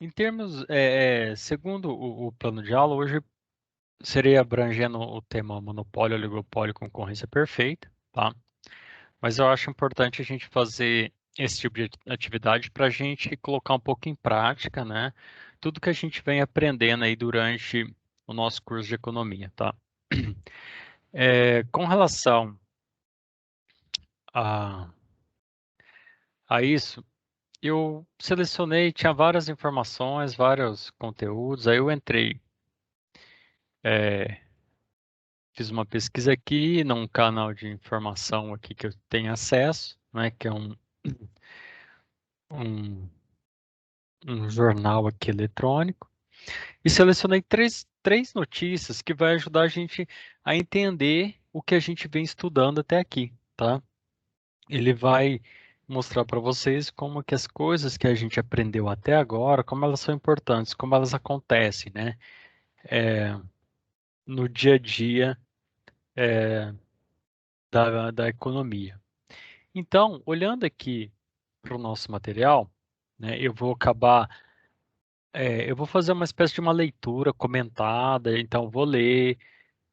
Em termos, segundo o plano de aula, hoje seria abrangendo o tema monopólio, oligopólio, concorrência perfeita, tá? Mas eu acho importante a gente fazer esse tipo de atividade para a gente colocar um pouco em prática, né? Tudo que a gente vem aprendendo aí durante o nosso curso de economia, tá? Com relação a, a isso, eu selecionei, tinha várias informações, vários conteúdos, aí eu entrei, é, fiz uma pesquisa aqui num canal de informação aqui que eu tenho acesso, né, que é um, um jornal aqui eletrônico, e selecionei três notícias que vai ajudar a gente a entender o que a gente vem estudando até aqui, tá? Ele vai mostrar para vocês como que as coisas que a gente aprendeu até agora, como elas são importantes, como elas acontecem, né? No dia a dia da economia. Então, olhando aqui para o nosso material, né, eu vou fazer uma espécie de uma leitura comentada, então vou ler,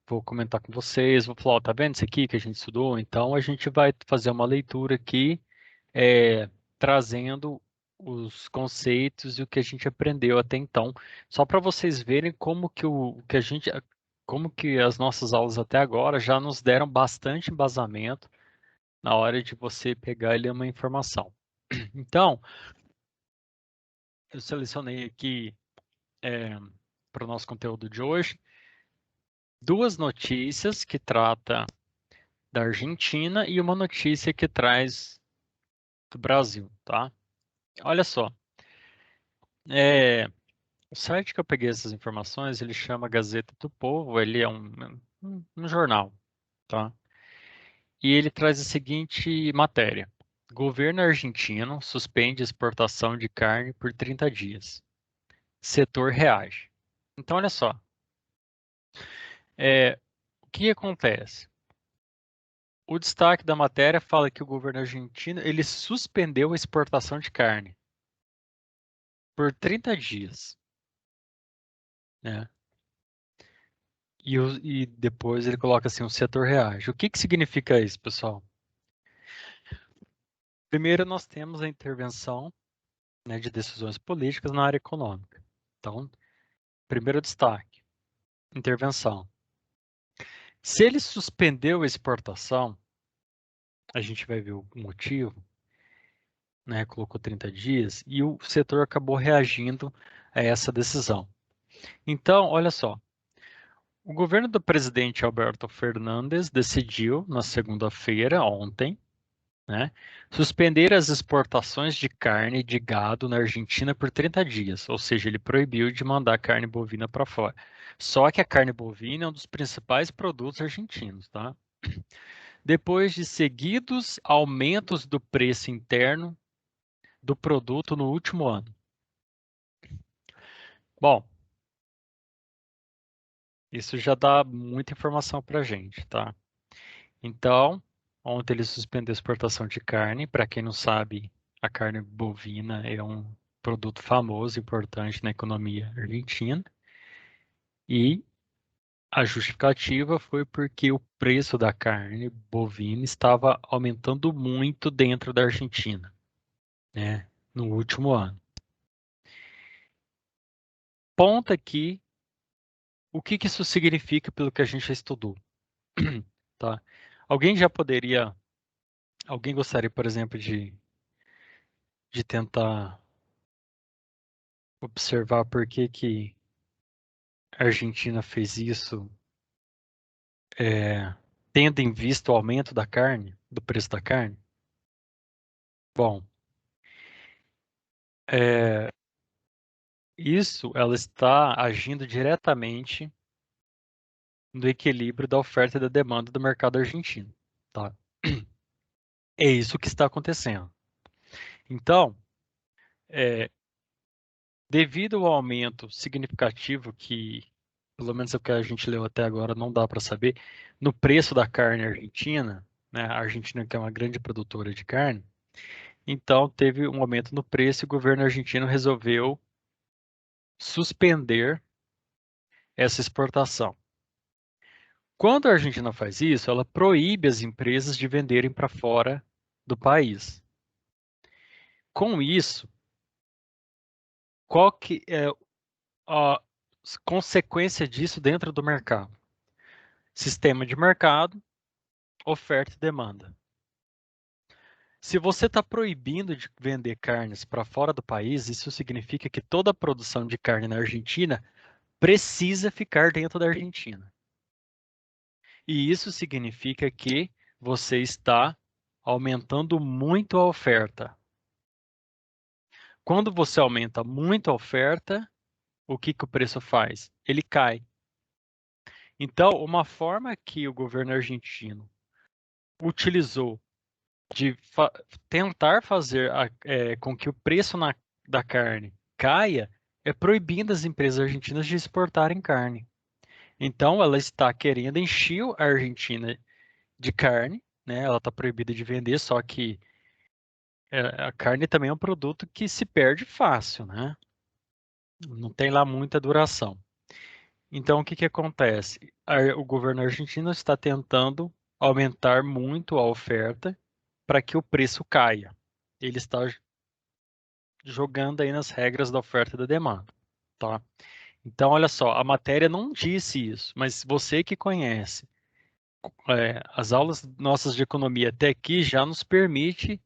vou comentar com vocês, vou falar, ó, tá vendo isso aqui que a gente estudou? Então a gente vai fazer uma leitura aqui, trazendo os conceitos e o que a gente aprendeu até então, só para vocês verem como que como que as nossas aulas até agora já nos deram bastante embasamento na hora de você pegar e ler uma informação. Então, eu selecionei aqui para o nosso conteúdo de hoje duas notícias que tratam da Argentina e uma notícia que traz do Brasil, tá? Olha só, o site que eu peguei essas informações, ele chama Gazeta do Povo, ele é um jornal, tá? E ele traz a seguinte matéria: Governo argentino suspende exportação de carne por 30 dias. Setor reage. Então, olha só, o que acontece? O destaque da matéria fala que o governo argentino ele suspendeu a exportação de carne por 30 dias, né? E depois ele coloca assim, o setor reage. O que que significa isso, pessoal? Primeiro, nós temos a intervenção, né, de decisões políticas na área econômica. Então, primeiro destaque, intervenção. Se ele suspendeu a exportação, a gente vai ver o motivo, né, colocou 30 dias, e o setor acabou reagindo a essa decisão. Então, olha só, o governo do presidente Alberto Fernandes decidiu, na segunda-feira, ontem, né, suspender as exportações de carne de gado na Argentina por 30 dias, ou seja, ele proibiu de mandar carne bovina para fora. Só que a carne bovina é um dos principais produtos argentinos, tá? Depois de seguidos aumentos do preço interno do produto no último ano. Bom, isso já dá muita informação para a gente, tá? Então, ontem ele suspendeu a exportação de carne. Para quem não sabe, a carne bovina é um produto famoso, importante na economia argentina. E a justificativa foi porque o preço da carne bovina estava aumentando muito dentro da Argentina, né, no último ano. Ponto aqui, o que que isso significa pelo que a gente já estudou, tá? Alguém já poderia, alguém gostaria, por exemplo, de tentar observar por que que a Argentina fez isso, é, tendo em vista o aumento da carne, do preço da carne? Bom, é, isso ela está agindo diretamente no equilíbrio da oferta e da demanda do mercado argentino, tá? É isso que está acontecendo. Então, é, devido ao aumento significativo que, pelo menos é o que a gente leu até agora, não dá para saber, no preço da carne argentina, né, a Argentina que é uma grande produtora de carne, Então, teve um aumento no preço e o governo argentino resolveu suspender essa exportação. Quando a Argentina faz isso, ela proíbe as empresas de venderem para fora do país. Com isso, qual que é a consequência disso dentro do mercado? Sistema de mercado, oferta e demanda. Se você está proibindo de vender carnes para fora do país, isso significa que toda a produção de carne na Argentina precisa ficar dentro da Argentina. E isso significa que você está aumentando muito a oferta. Quando você aumenta muito a oferta, o que que o preço faz? Ele cai. Então, uma forma que o governo argentino utilizou de tentar fazer com que o preço da carne caia é proibindo as empresas argentinas de exportarem carne. Então, ela está querendo encher a Argentina de carne, né? Ela está proibida de vender, só que a carne também é um produto que se perde fácil, né? Não tem lá muita duração. Então, o que que acontece? O governo argentino está tentando aumentar muito a oferta para que o preço caia. Ele está jogando aí nas regras da oferta e da demanda, tá? Então, olha só, a matéria não disse isso, mas você que conhece as aulas nossas de economia até aqui já nos permite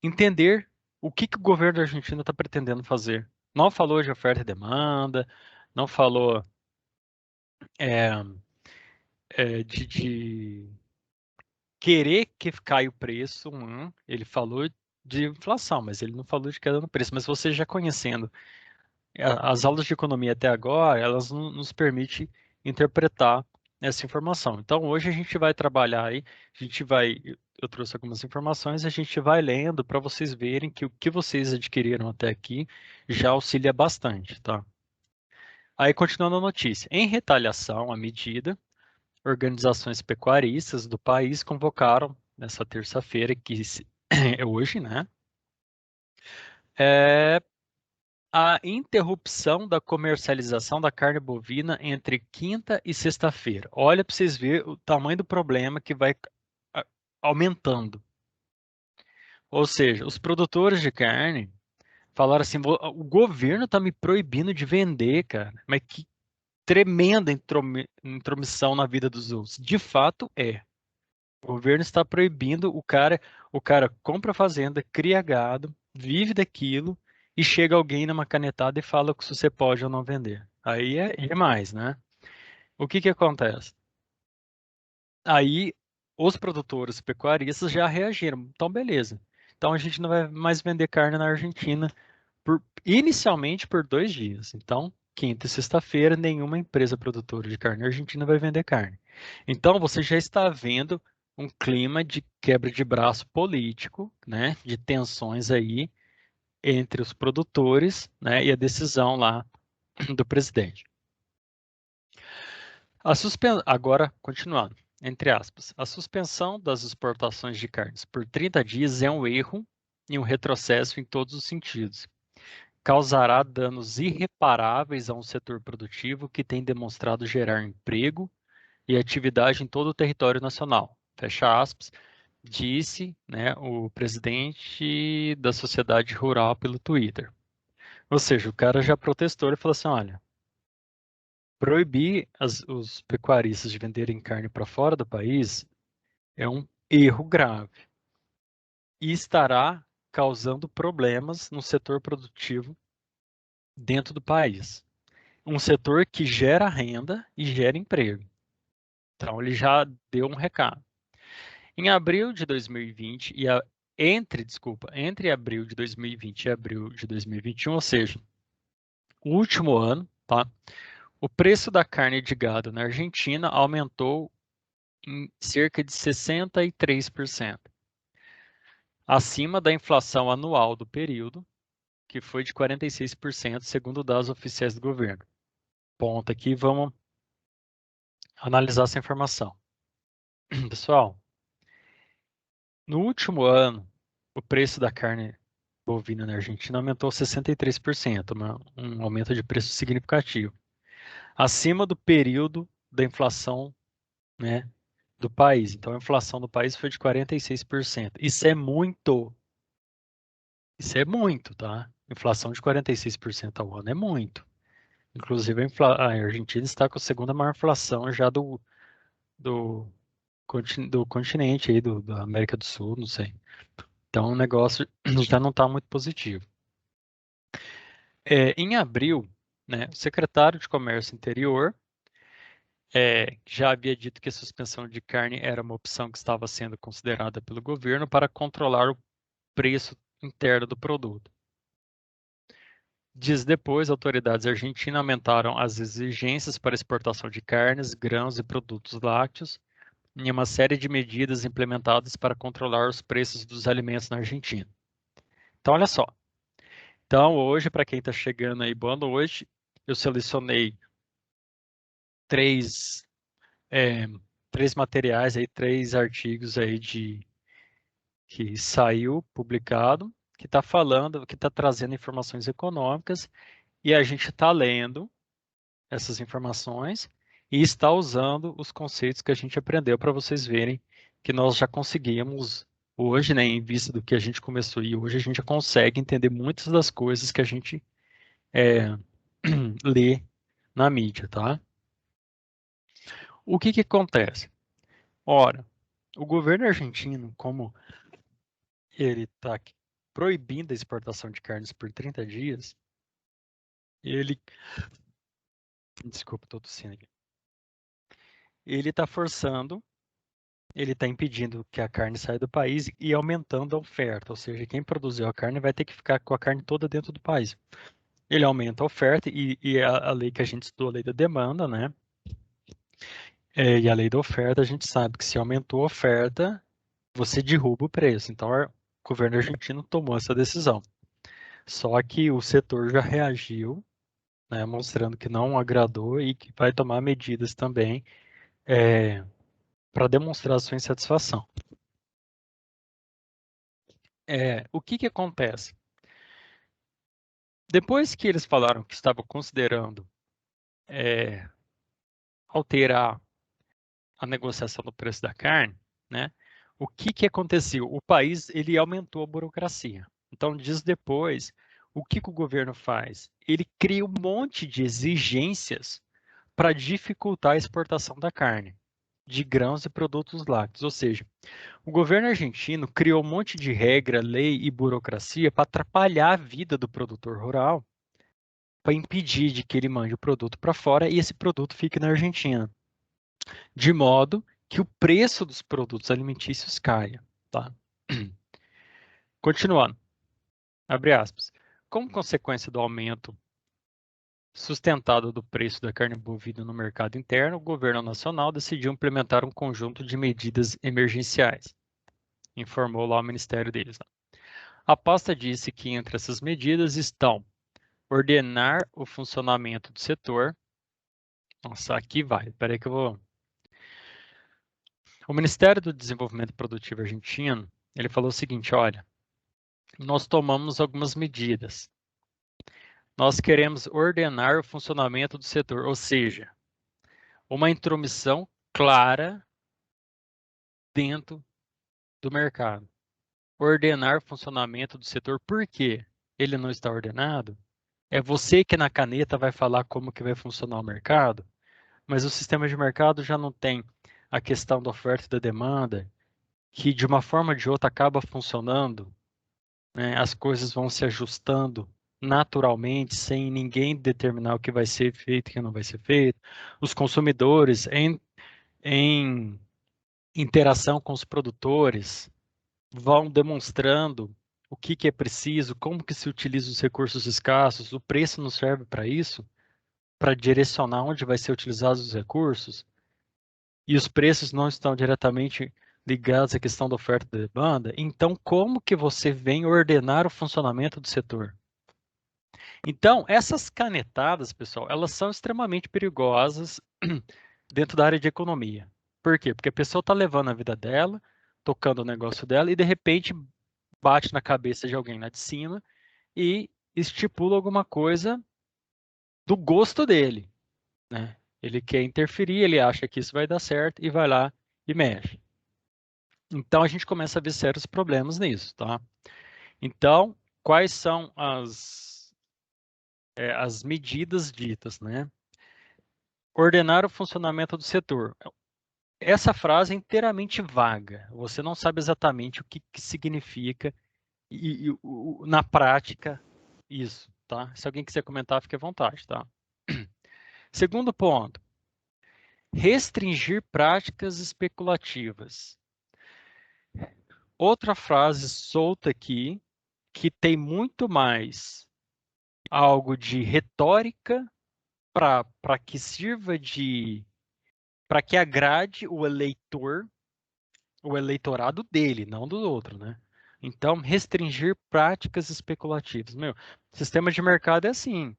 entender o que que o governo argentino está pretendendo fazer. Não falou de oferta e demanda, não falou é, de querer que caia o preço. Ele falou de inflação, mas ele não falou de queda no preço. Mas você já conhecendo as aulas de economia até agora, elas nos permitem interpretar essa informação. Então, hoje a gente vai trabalhar aí, eu trouxe algumas informações, a gente vai lendo para vocês verem que o que vocês adquiriram até aqui já auxilia bastante, tá? Aí, continuando a notícia. Em retaliação à medida, organizações pecuaristas do país convocaram nessa terça-feira, é hoje, né? É, a interrupção da comercialização da carne bovina entre quinta e sexta-feira. Olha para vocês verem o tamanho do problema que vai a- aumentando. Ou seja, os produtores de carne falaram assim: O governo está me proibindo de vender, cara." Mas que tremenda intromissão na vida dos outros. De fato é. O governo está proibindo o cara compra fazenda, cria gado, vive daquilo e chega alguém numa canetada e fala que você pode ou não vender. Aí é demais, né? O que que acontece? Aí os produtores pecuaristas já reagiram. Então, beleza. Então a gente não vai mais vender carne na Argentina inicialmente por 2 dias. Então, quinta e sexta-feira, nenhuma empresa produtora de carne argentina vai vender carne. Então, você já está vendo um clima de quebra de braço político, né, de tensões aí entre os produtores, né, e a decisão lá do presidente. Agora, continuando, entre aspas, a suspensão das exportações de carnes por 30 dias é um erro e um retrocesso em todos os sentidos. Causará danos irreparáveis a um setor produtivo que tem demonstrado gerar emprego e atividade em todo o território nacional. Fecha aspas, disse, né, o presidente da Sociedade Rural pelo Twitter. Ou seja, o cara já protestou e falou assim: olha, proibir os pecuaristas de venderem carne para fora do país é um erro grave e estará causando problemas no setor produtivo dentro do país. Um setor que gera renda e gera emprego. Então, ele já deu um recado. Em abril de 2020 entre abril de 2020 e abril de 2021, ou seja, o último ano, tá? O preço da carne de gado na Argentina aumentou em cerca de 63%, acima da inflação anual do período, que foi de 46%, segundo dados oficiais do governo. Ponto aqui, vamos analisar essa informação. Pessoal, no último ano, o preço da carne bovina na Argentina aumentou 63%, um aumento de preço significativo, acima do período da inflação, né, do país. Então, a inflação do país foi de 46%. Isso é muito, tá? Inflação de 46% ao ano é muito. Inclusive, a Argentina está com a segunda maior inflação já do, do continente aí, da América do Sul, não sei. Então, o negócio já não está muito positivo. Em abril, né, o secretário de Comércio Interior já havia dito que a suspensão de carne era uma opção que estava sendo considerada pelo governo para controlar o preço interno do produto. Dias depois, autoridades argentinas aumentaram as exigências para exportação de carnes, grãos e produtos lácteos em uma série de medidas implementadas para controlar os preços dos alimentos na Argentina. Então, olha só. Então, hoje, para quem está chegando aí, boa noite. Eu selecionei três materiais aí, 3 artigos aí que saiu publicado, que está falando, que está trazendo informações econômicas, e a gente está lendo essas informações e está usando os conceitos que a gente aprendeu para vocês verem que nós já conseguimos hoje, né, em vista do que a gente começou, e hoje a gente já consegue entender muitas das coisas que a gente lê na mídia, tá? O que que acontece? Ora, o governo argentino, como ele está proibindo a exportação de carnes por 30 dias, ele... Desculpa, estou tossindo aqui. Ele está forçando, ele está impedindo que a carne saia do país e aumentando a oferta, ou seja, quem produziu a carne vai ter que ficar com a carne toda dentro do país. Ele aumenta a oferta e a lei que a gente estudou, a lei da demanda, né? E a lei da oferta, a gente sabe que se aumentou a oferta, você derruba o preço. Então, o governo argentino tomou essa decisão. Só que o setor já reagiu, né, mostrando que não agradou e que vai tomar medidas também para demonstrar sua insatisfação. O que que acontece? Depois que eles falaram que estavam considerando alterar a negociação do preço da carne, né, o que que aconteceu? O país ele aumentou a burocracia. Então, dias depois, o que que o governo faz? Ele cria um monte de exigências para dificultar a exportação da carne, de grãos e produtos lácteos. Ou seja, o governo argentino criou um monte de regra, lei e burocracia para atrapalhar a vida do produtor rural, para impedir de que ele mande o produto para fora e esse produto fique na Argentina, de modo que o preço dos produtos alimentícios caia. Tá? Continuando, abre aspas. Como consequência do aumento sustentado do preço da carne bovina no mercado interno, o governo nacional decidiu implementar um conjunto de medidas emergenciais, informou lá o ministério deles. A pasta disse que entre essas medidas estão ordenar o funcionamento do setor. Nossa, aqui vai, peraí que eu vou... O Ministério do Desenvolvimento Produtivo argentino, ele falou o seguinte, olha, nós tomamos algumas medidas. Nós queremos ordenar o funcionamento do setor, ou seja, uma intromissão clara dentro do mercado. Ordenar o funcionamento do setor, por quê? Ele não está ordenado? É você que na caneta vai falar como que vai funcionar o mercado, mas o sistema de mercado já não tem a questão da oferta e da demanda, que de uma forma ou de outra acaba funcionando, né? As coisas vão se ajustando naturalmente, sem ninguém determinar o que vai ser feito e o que não vai ser feito. Os consumidores, em interação com os produtores, vão demonstrando o que que é preciso, como que se utiliza os recursos escassos, o preço não serve para isso, para direcionar onde vai ser utilizados os recursos, e os preços não estão diretamente ligados à questão da oferta e da demanda, então como que você vem ordenar o funcionamento do setor? Então, essas canetadas, pessoal, elas são extremamente perigosas dentro da área de economia. Por quê? Porque a pessoa está levando a vida dela, tocando o negócio dela, e de repente bate na cabeça de alguém lá de cima e estipula alguma coisa do gosto dele, né? Ele quer interferir, ele acha que isso vai dar certo e vai lá e mexe. Então a gente começa a ver sérios problemas nisso, tá? Então, quais são as medidas ditas, né? Ordenar o funcionamento do setor. Essa frase é inteiramente vaga. Você não sabe exatamente o que significa na prática isso, tá? Se alguém quiser comentar, fique à vontade, tá? Segundo ponto, restringir práticas especulativas. Outra frase solta aqui que tem muito mais algo de retórica para que sirva para que agrade o eleitor, o eleitorado dele, não do outro, né? Então, restringir práticas especulativas. Meu, sistema de mercado é assim.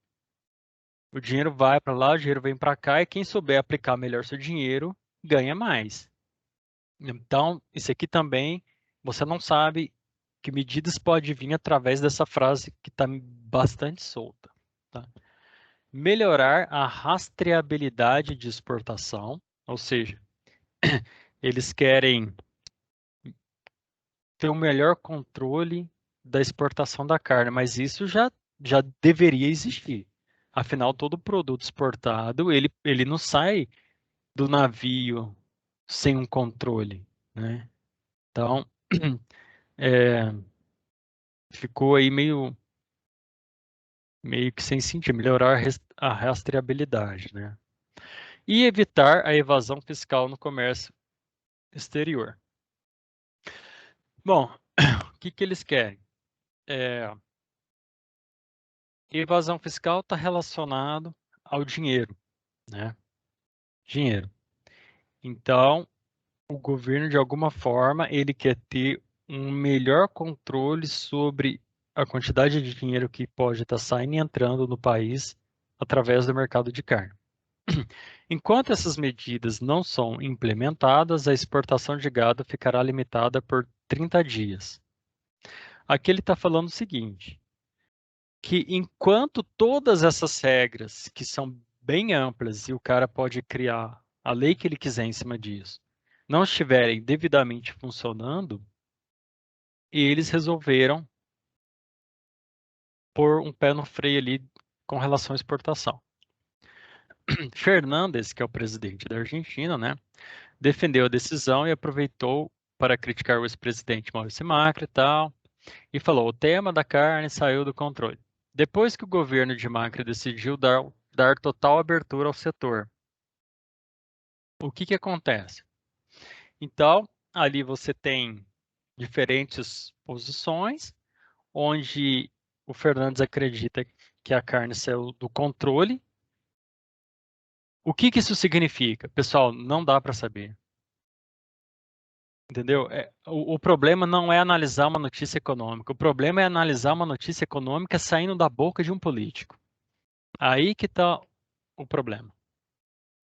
O dinheiro vai para lá, o dinheiro vem para cá, e quem souber aplicar melhor seu dinheiro ganha mais. Então, isso aqui também, você não sabe que medidas pode vir através dessa frase que está bastante solta. Tá? Melhorar a rastreabilidade de exportação, ou seja, eles querem ter um melhor controle da exportação da carne, mas isso já deveria existir. Afinal, todo produto exportado, ele não sai do navio sem um controle, né? Então, é, ficou aí meio que sem sentido, melhorar a rastreabilidade, né? E evitar a evasão fiscal no comércio exterior. Bom, o que eles querem? Evasão fiscal está relacionado ao dinheiro, né? Dinheiro. Então, o governo, de alguma forma, ele quer ter um melhor controle sobre a quantidade de dinheiro que pode estar saindo e entrando no país através do mercado de carne. Enquanto essas medidas não são implementadas, a exportação de gado ficará limitada por 30 dias. Aqui ele está falando o seguinte, que enquanto todas essas regras, que são bem amplas e o cara pode criar a lei que ele quiser em cima disso, não estiverem devidamente funcionando, eles resolveram pôr um pé no freio ali com relação à exportação. Fernandes, que é o presidente da Argentina, né, defendeu a decisão e aproveitou para criticar o ex-presidente Maurício Macri e tal, e falou: o tema da carne saiu do controle. Depois que o governo de Macri decidiu dar total abertura ao setor, o que acontece? Então, ali você tem diferentes posições, onde o Fernandes acredita que a carne saiu do controle. O que isso significa? Pessoal, não dá para saber. Entendeu? O problema não é analisar uma notícia econômica. O problema é analisar uma notícia econômica saindo da boca de um político. Aí que está o problema.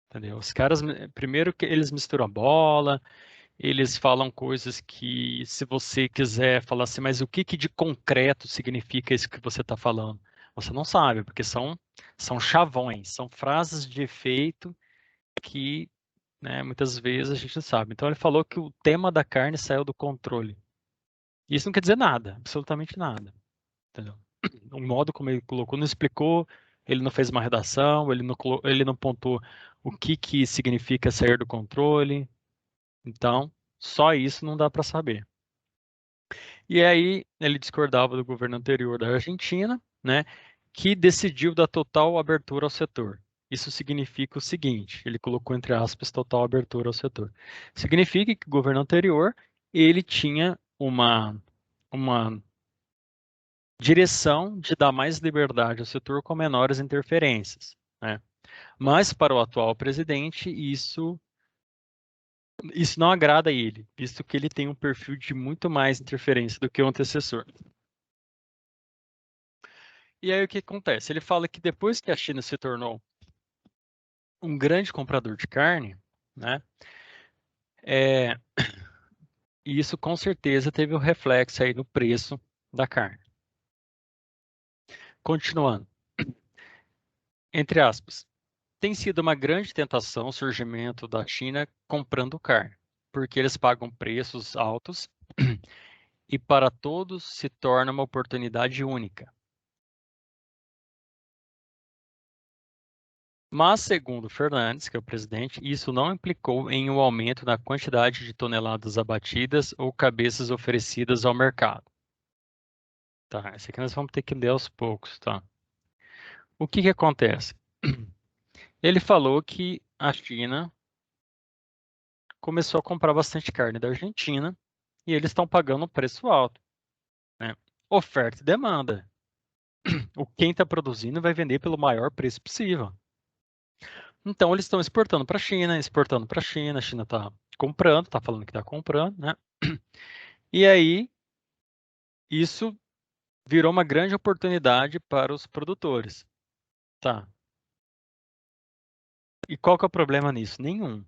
Entendeu? Os caras, primeiro que eles misturam a bola, eles falam coisas que, se você quiser falar assim, mas o que de concreto significa isso que você está falando? Você não sabe, porque são chavões, são frases de efeito que, né, muitas vezes a gente não sabe. Então ele falou que o tema da carne saiu do controle. Isso não quer dizer nada, absolutamente nada. Entendeu? O modo como ele colocou, não explicou, ele não fez uma redação, ele não pontuou o que significa sair do controle. Então, só isso não dá para saber. E aí ele discordava do governo anterior da Argentina, né, que decidiu dar total abertura ao setor. Isso significa o seguinte, ele colocou entre aspas total abertura ao setor. Significa que o governo anterior, ele tinha uma direção de dar mais liberdade ao setor com menores interferências, né? Mas para o atual presidente, isso não agrada a ele, visto que ele tem um perfil de muito mais interferência do que o antecessor. E aí o que acontece? Ele fala que depois que a China se tornou um grande comprador de carne, né, E isso com certeza teve um reflexo aí no preço da carne. Continuando, entre aspas, tem sido uma grande tentação o surgimento da China comprando carne, porque eles pagam preços altos e para todos se torna uma oportunidade única. Mas, segundo Fernandes, que é o presidente, isso não implicou em um aumento na quantidade de toneladas abatidas ou cabeças oferecidas ao mercado. Tá, esse aqui nós vamos ter que ler aos poucos, tá? O que que acontece? Ele falou que a China começou a comprar bastante carne da Argentina e eles estão pagando um preço alto, né? Oferta e demanda. Quem está produzindo vai vender pelo maior preço possível. Então eles estão exportando para a China, a China está comprando, está falando que está comprando, né? E aí isso virou uma grande oportunidade para os produtores. Tá. E qual que é o problema nisso? Nenhum.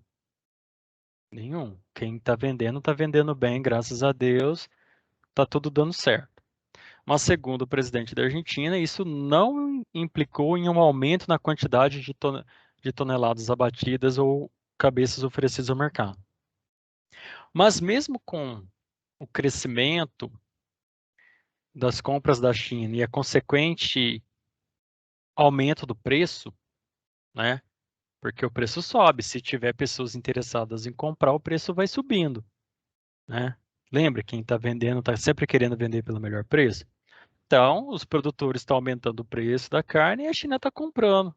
Nenhum. Quem está vendendo bem, graças a Deus, está tudo dando certo. Mas, segundo o presidente da Argentina, isso não implicou em um aumento na quantidade de toneladas abatidas ou cabeças oferecidas ao mercado. Mas, mesmo com o crescimento das compras da China e a consequente aumento do preço, né? Porque o preço sobe. Se tiver pessoas interessadas em comprar, o preço vai subindo, né? Lembra, quem está vendendo está sempre querendo vender pelo melhor preço. Então, os produtores estão aumentando o preço da carne e a China está comprando,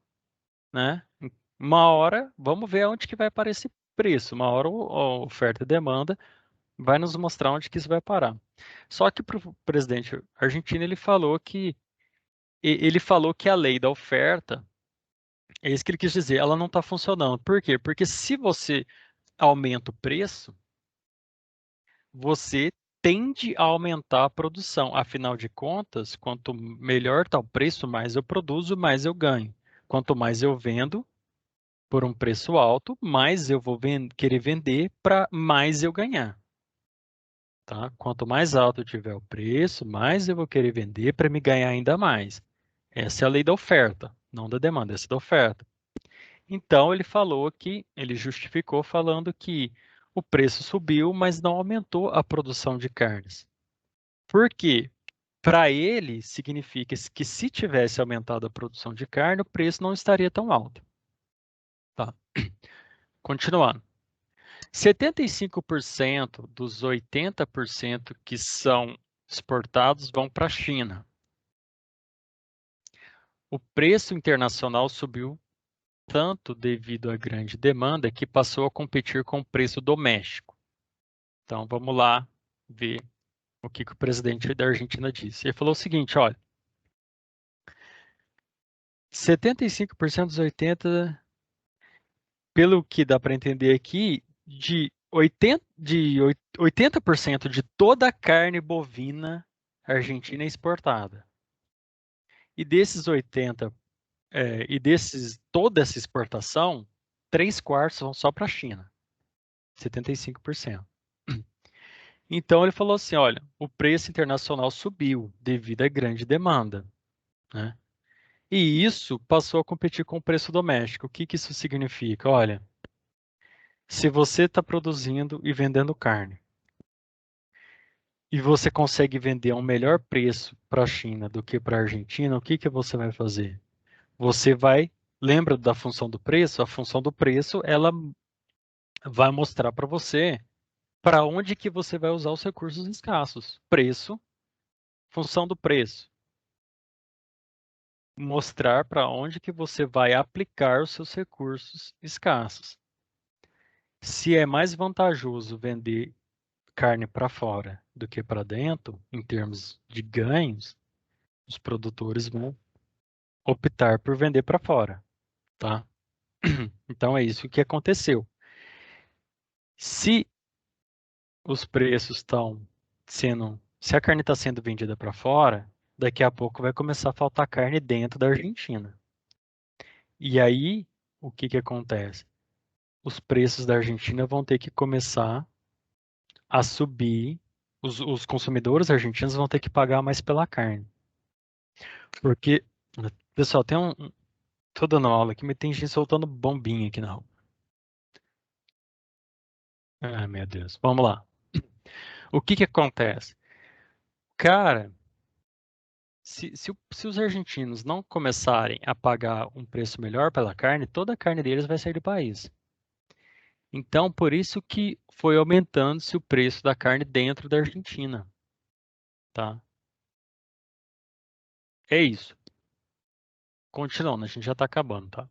né? Uma hora, vamos ver aonde que vai parar esse preço. Uma hora a oferta e demanda vai nos mostrar onde que isso vai parar. Só que para o presidente argentino ele falou que a lei da oferta, é isso que ele quis dizer, ela não está funcionando. Por quê? Porque se você aumenta o preço, você tende a aumentar a produção. Afinal de contas, quanto melhor está o preço, mais eu produzo, mais eu ganho. Quanto mais eu vendo por um preço alto, mais eu vou querer vender para mais eu ganhar. Tá? Quanto mais alto tiver o preço, mais eu vou querer vender para me ganhar ainda mais. Essa é a lei da oferta, não da demanda, essa é da oferta. Então ele justificou falando que o preço subiu, mas não aumentou a produção de carnes. Por quê? Para ele, significa que se tivesse aumentado a produção de carne, o preço não estaria tão alto. Tá? Continuando. 75% dos 80% que são exportados vão para a China. O preço internacional subiu tanto devido à grande demanda que passou a competir com o preço doméstico. Então vamos lá ver o que o presidente da Argentina disse. Ele falou o seguinte, olha, 75% dos 80%, pelo que dá para entender aqui, de 80% de toda a carne bovina argentina é exportada. E desses 80, toda essa exportação, 3/4 vão só para a China, 75%. Então ele falou assim, olha, o preço internacional subiu devido à grande demanda, né? E isso passou a competir com o preço doméstico. O que que isso significa? Olha, se você está produzindo e vendendo carne, e você consegue vender a um melhor preço para a China do que para a Argentina, o que que você vai fazer? Você vai, lembra da função do preço? A função do preço, ela vai mostrar para você para onde que você vai usar os recursos escassos. Preço, função do preço. Mostrar para onde que você vai aplicar os seus recursos escassos. Se é mais vantajoso vender carne para fora do que para dentro, em termos de ganhos, os produtores vão optar por vender para fora, tá? Então é isso que aconteceu. Se os preços estão se a carne está sendo vendida para fora, daqui a pouco vai começar a faltar carne dentro da Argentina. E aí, o que que acontece? Os preços da Argentina vão ter que começar a subir, os consumidores argentinos vão ter que pagar mais pela carne. Porque, pessoal, tô dando aula aqui, mas tem gente soltando bombinha aqui na rua. Ah, meu Deus. Vamos lá. O que que acontece? Cara, se os argentinos não começarem a pagar um preço melhor pela carne, toda a carne deles vai sair do país. Então, por isso que foi aumentando-se o preço da carne dentro da Argentina, tá? É isso. Continuando, a gente já está acabando, tá?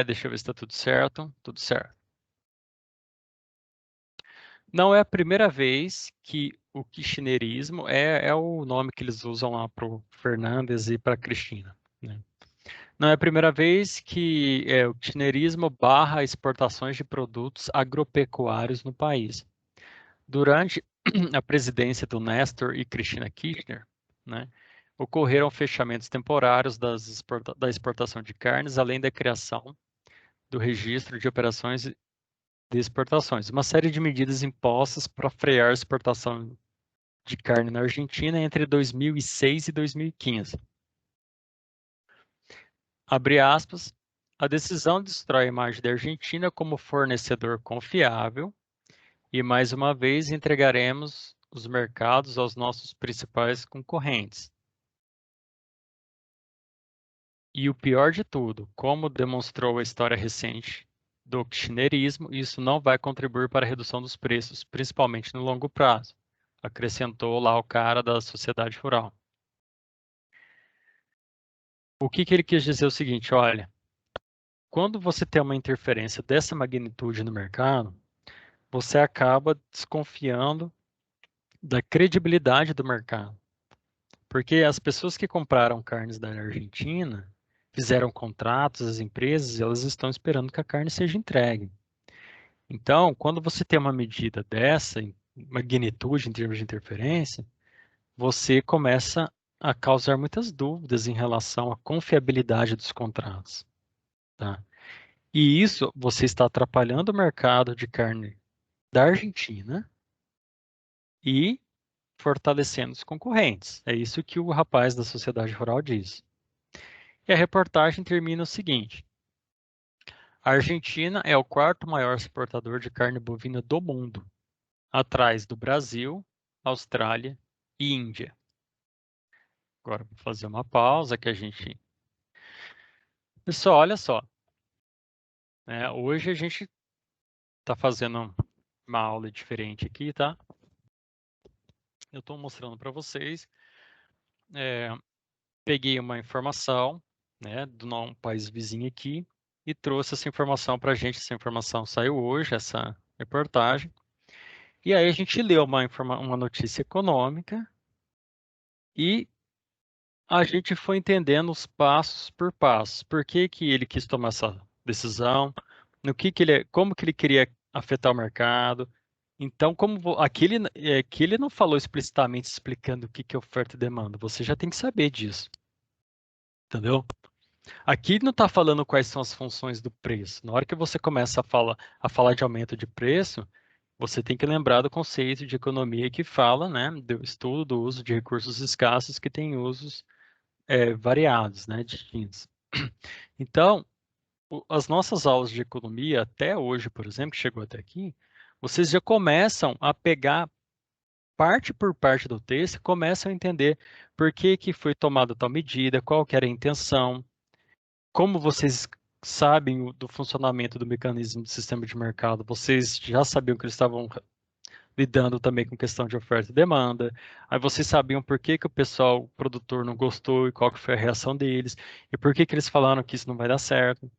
Deixa eu ver se está tudo certo. Tudo certo. Não é a primeira vez que o kirchnerismo é o nome que eles usam lá para o Fernandes e para a Cristina, né? Não é a primeira vez que o kirchnerismo barra exportações de produtos agropecuários no país. Durante a presidência do Néstor e Cristina Kirchner, né, ocorreram fechamentos temporários da exportação de carnes, além da criação do registro de operações de exportações. Uma série de medidas impostas para frear a exportação de carne na Argentina entre 2006 e 2015. Abre aspas, a decisão destrói a imagem da Argentina como fornecedor confiável e, mais uma vez, entregaremos os mercados aos nossos principais concorrentes. E o pior de tudo, como demonstrou a história recente do kirchnerismo, isso não vai contribuir para a redução dos preços, principalmente no longo prazo, acrescentou lá o cara da sociedade rural. O que ele quis dizer é o seguinte, olha, quando você tem uma interferência dessa magnitude no mercado, você acaba desconfiando da credibilidade do mercado. Porque as pessoas que compraram carnes da Argentina fizeram contratos, as empresas, elas estão esperando que a carne seja entregue. Então, quando você tem uma medida dessa, em magnitude em termos de interferência, você começa a causar muitas dúvidas em relação à confiabilidade dos contratos, tá? E isso você está atrapalhando o mercado de carne da Argentina e fortalecendo os concorrentes. É isso que o rapaz da Sociedade Rural diz. E a reportagem termina o seguinte: a Argentina é o quarto maior exportador de carne bovina do mundo, atrás do Brasil, Austrália e Índia. Agora vou fazer uma pausa que a gente. Pessoal, olha só, né? Hoje a gente está fazendo uma aula diferente aqui, tá? Eu estou mostrando para vocês. Peguei uma informação, né, de um país vizinho aqui e trouxe essa informação para a gente. Essa informação saiu hoje, essa reportagem. E aí a gente leu uma notícia econômica e a gente foi entendendo os passos por passos. Por que que ele quis tomar essa decisão? No que ele, como que ele queria afetar o mercado? Então, aqui ele não falou explicitamente explicando o que que é oferta e demanda. Você já tem que saber disso, entendeu? Aqui não está falando quais são as funções do preço. Na hora que você começa a falar de aumento de preço, você tem que lembrar do conceito de economia que fala, né, do estudo do uso de recursos escassos que tem usos variados, né, distintos. Então, as nossas aulas de economia, até hoje, por exemplo, que chegou até aqui, vocês já começam a pegar parte por parte do texto, começam a entender por que que foi tomada tal medida, qual que era a intenção, como vocês sabem do funcionamento do mecanismo do sistema de mercado, vocês já sabiam que eles estavam lidando também com questão de oferta e demanda. Aí vocês sabiam por que que o pessoal, o produtor não gostou e qual que foi a reação deles, e por que que eles falaram que isso não vai dar certo,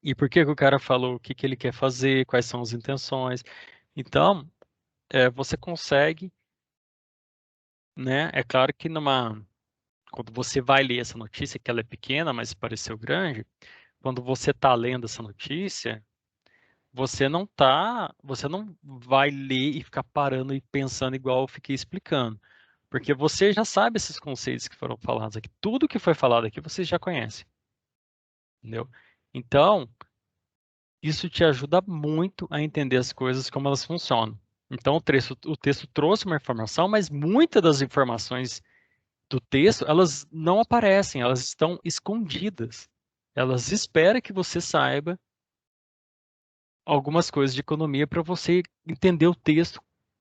e por que que o cara falou o que que ele quer fazer, quais são as intenções. Então, você consegue, né? É claro que quando você vai ler essa notícia, que ela é pequena, mas pareceu grande, quando você está lendo essa notícia, você não vai ler e ficar parando e pensando igual eu fiquei explicando, porque você já sabe esses conceitos que foram falados aqui. Tudo que foi falado aqui você já conhece, entendeu? Então, Isso te ajuda muito a entender as coisas como elas funcionam. Então, o texto trouxe uma informação, mas muitas das informações do texto, elas não aparecem, elas estão escondidas. Elas esperam que você saiba algumas coisas de economia para você entender o texto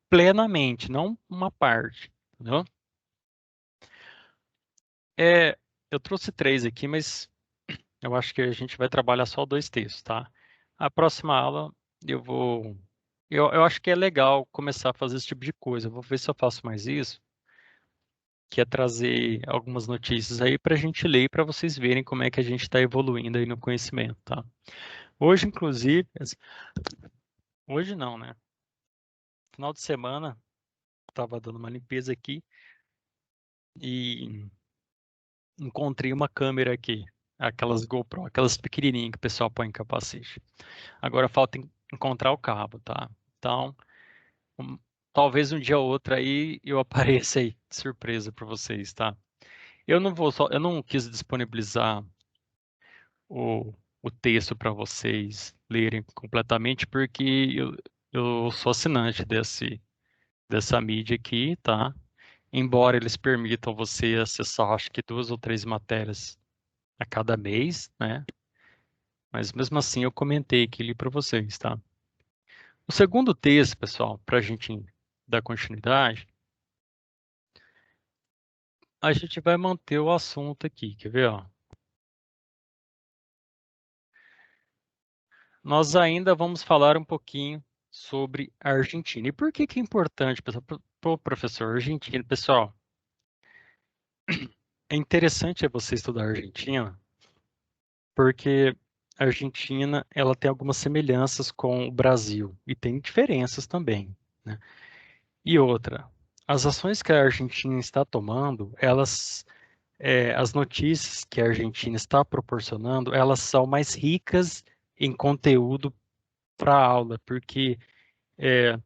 plenamente, não uma parte, entendeu? Eu trouxe 3 aqui, mas eu acho que a gente vai trabalhar só 2 textos, tá? A próxima aula eu vou. Eu acho que é legal começar a fazer esse tipo de coisa. Eu vou ver se eu faço mais isso, que é trazer algumas notícias aí para a gente ler e para vocês verem como é que a gente está evoluindo aí no conhecimento, tá? Hoje, inclusive, hoje não, né? Final de semana, estava dando uma limpeza aqui e encontrei uma câmera aqui, aquelas GoPro, aquelas pequenininhas que o pessoal põe em capacete. Agora falta encontrar o cabo, tá? Então, um- talvez um dia ou outro aí eu apareça aí de surpresa para vocês, tá? Eu não quis disponibilizar o, o texto para vocês lerem completamente porque eu sou assinante dessa mídia aqui, tá? Embora eles permitam você acessar, acho que 2 ou 3 matérias a cada mês, né? Mas mesmo assim eu comentei aqui ali para vocês, tá? O segundo texto, pessoal, para a gente dar continuidade, a gente vai manter o assunto aqui, quer ver, ó? Nós ainda vamos falar um pouquinho sobre a Argentina. E por que que é importante, pessoal, para o professor argentino? Pessoal, é interessante você estudar a Argentina, porque a Argentina, ela tem algumas semelhanças com o Brasil e tem diferenças também, né? E outra, as ações que a Argentina está tomando, as notícias que a Argentina está proporcionando, elas são mais ricas em conteúdo para a aula, porque é,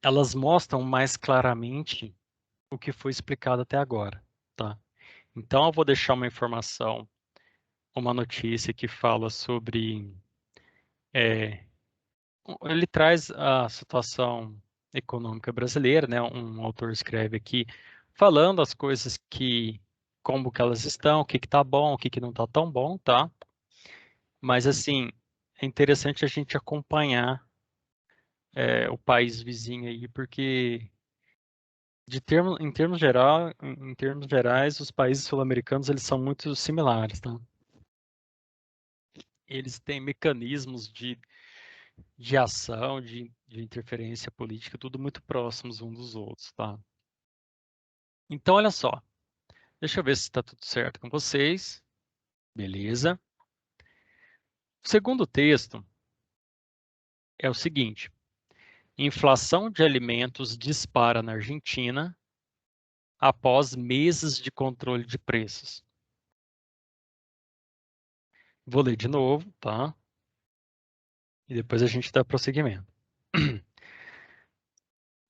elas mostram mais claramente o que foi explicado até agora, tá? Então, eu vou deixar uma informação, uma notícia que fala sobre, é, ele traz a situação econômica brasileira, né? Um autor escreve aqui falando as coisas como que elas estão, o que que tá bom, o que que não tá tão bom, tá? Mas assim, é interessante a gente acompanhar o país vizinho aí, porque em termos gerais, os países sul-americanos eles são muito similares, tá? Eles têm mecanismos de ação, de interferência política, tudo muito próximos uns dos outros, tá? Então, olha só, deixa eu ver se está tudo certo com vocês. Beleza. O segundo texto é o seguinte: inflação de alimentos dispara na Argentina após meses de controle de preços. Vou ler de novo, tá? E depois a gente dá prosseguimento.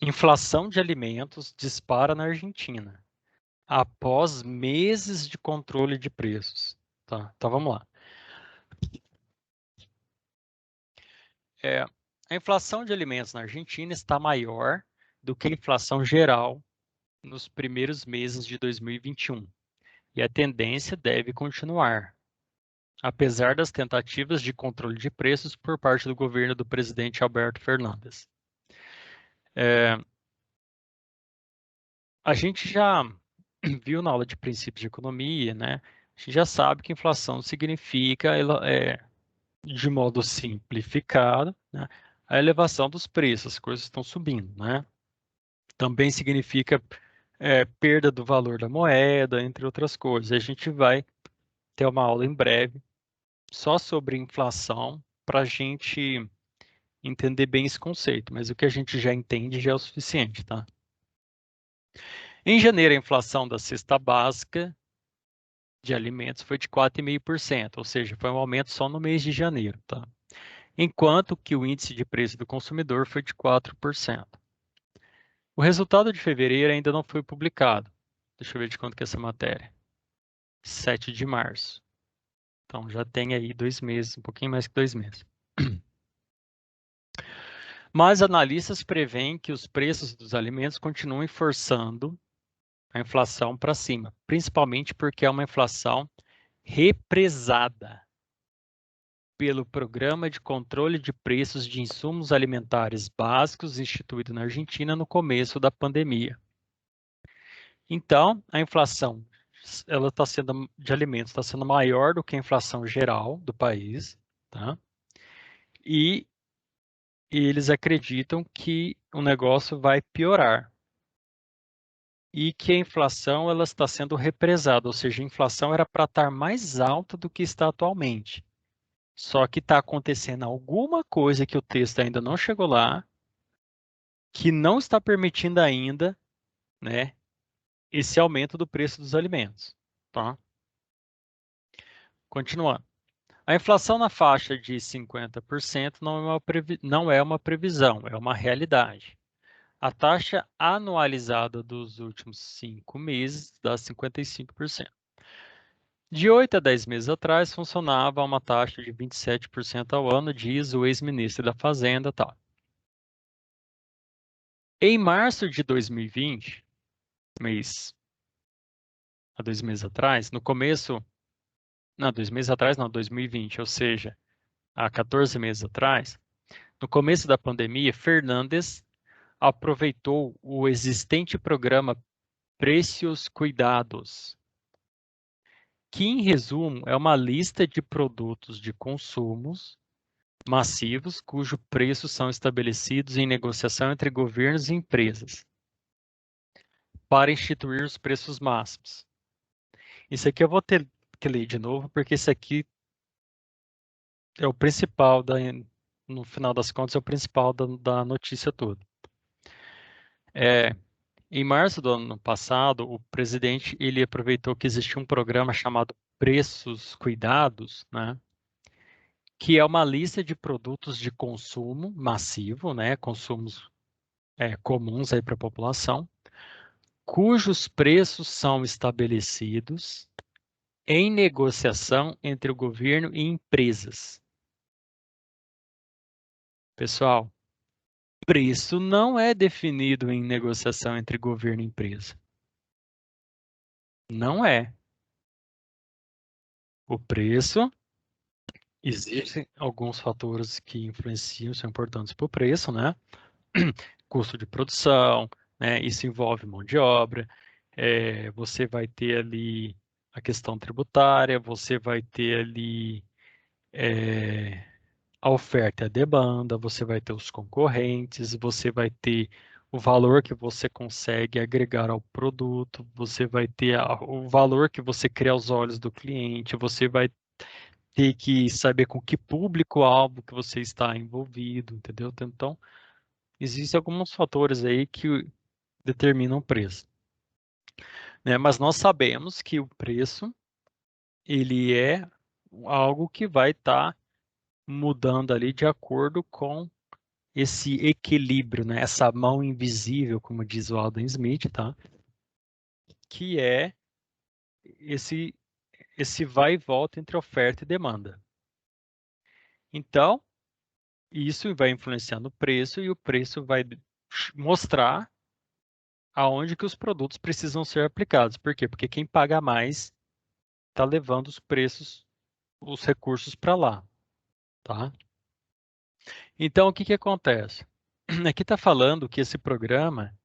Inflação de alimentos dispara na Argentina após meses de controle de preços. Tá, então vamos lá. É, a inflação de alimentos na Argentina está maior do que a inflação geral nos primeiros meses de 2021, e a tendência deve continuar, apesar das tentativas de controle de preços por parte do governo do presidente Alberto Fernandes. É, a gente já viu na aula de princípios de economia, né? A gente já sabe que inflação significa, de modo simplificado, né, a elevação dos preços, as coisas estão subindo, né? Também significa perda do valor da moeda, entre outras coisas. A gente vai ter uma aula em breve só sobre inflação para a gente entender bem esse conceito, mas o que a gente já entende já é o suficiente, tá? Em janeiro, a inflação da cesta básica de alimentos foi de 4,5%, ou seja, foi um aumento só no mês de janeiro, tá? Enquanto que o índice de preço do consumidor foi de 4%. O resultado de fevereiro ainda não foi publicado. Deixa eu ver de quanto que é essa matéria. 7 de março. Então já tem aí 2 meses, um pouquinho mais que 2 meses. Mas analistas preveem que os preços dos alimentos continuem forçando a inflação para cima, principalmente porque é uma inflação represada pelo Programa de Controle de Preços de Insumos Alimentares Básicos instituído na Argentina no começo da pandemia. Então, a inflação ela está sendo de alimentos está sendo maior do que a inflação geral do país, tá? E eles acreditam que o negócio vai piorar e que a inflação ela está sendo represada, ou seja, a inflação era para estar mais alta do que está atualmente. Só que está acontecendo alguma coisa que o texto ainda não chegou lá, que não está permitindo ainda, né, esse aumento do preço dos alimentos, tá? Continuando. A inflação na faixa de 50% não é uma previsão, é uma realidade. A taxa anualizada dos últimos 5 meses dá 55%. De 8 a 10 meses atrás, funcionava uma taxa de 27% ao ano, diz o ex-ministro da Fazenda, tal. Em março de 2020, há 2 meses atrás, no começo, não, 2 meses atrás não, 2020, ou seja, há 14 meses atrás, no começo da pandemia, Fernandes aproveitou o existente programa Precios Cuidados, que, em resumo, é uma lista de produtos de consumos massivos cujos preços são estabelecidos em negociação entre governos e empresas para instituir os preços máximos. Isso aqui eu vou ter que ler de novo, porque isso aqui é o principal, no final das contas, é o principal da notícia toda. Em março do ano passado, o presidente ele aproveitou que existia um programa chamado Preços Cuidados, né? Que é uma lista de produtos de consumo massivo, né? Consumos comuns aí para a população, cujos preços são estabelecidos em negociação entre o governo e empresas. Pessoal, preço não é definido em negociação entre governo e empresa. Não é. O preço, existem alguns fatores que influenciam, são importantes para o preço, né? Custo de produção, né? Isso envolve mão de obra, você vai ter ali a questão tributária, você vai ter ali a oferta e a demanda, você vai ter os concorrentes, você vai ter o valor que você consegue agregar ao produto, você vai ter o valor que você cria aos olhos do cliente, você vai ter que saber com que público-alvo que você está envolvido, entendeu? Então, existem alguns fatores aí que determinam o preço, né? Mas nós sabemos que o preço, ele é algo que vai estar mudando ali de acordo com esse equilíbrio, né? Essa mão invisível, como diz o Adam Smith, tá? Que é esse vai e volta entre oferta e demanda. Então, isso vai influenciar no preço e o preço vai mostrar aonde que os produtos precisam ser aplicados. Por quê? Porque quem paga mais está levando os preços, os recursos para lá, tá? Então, o que que acontece? Aqui está falando que esse programa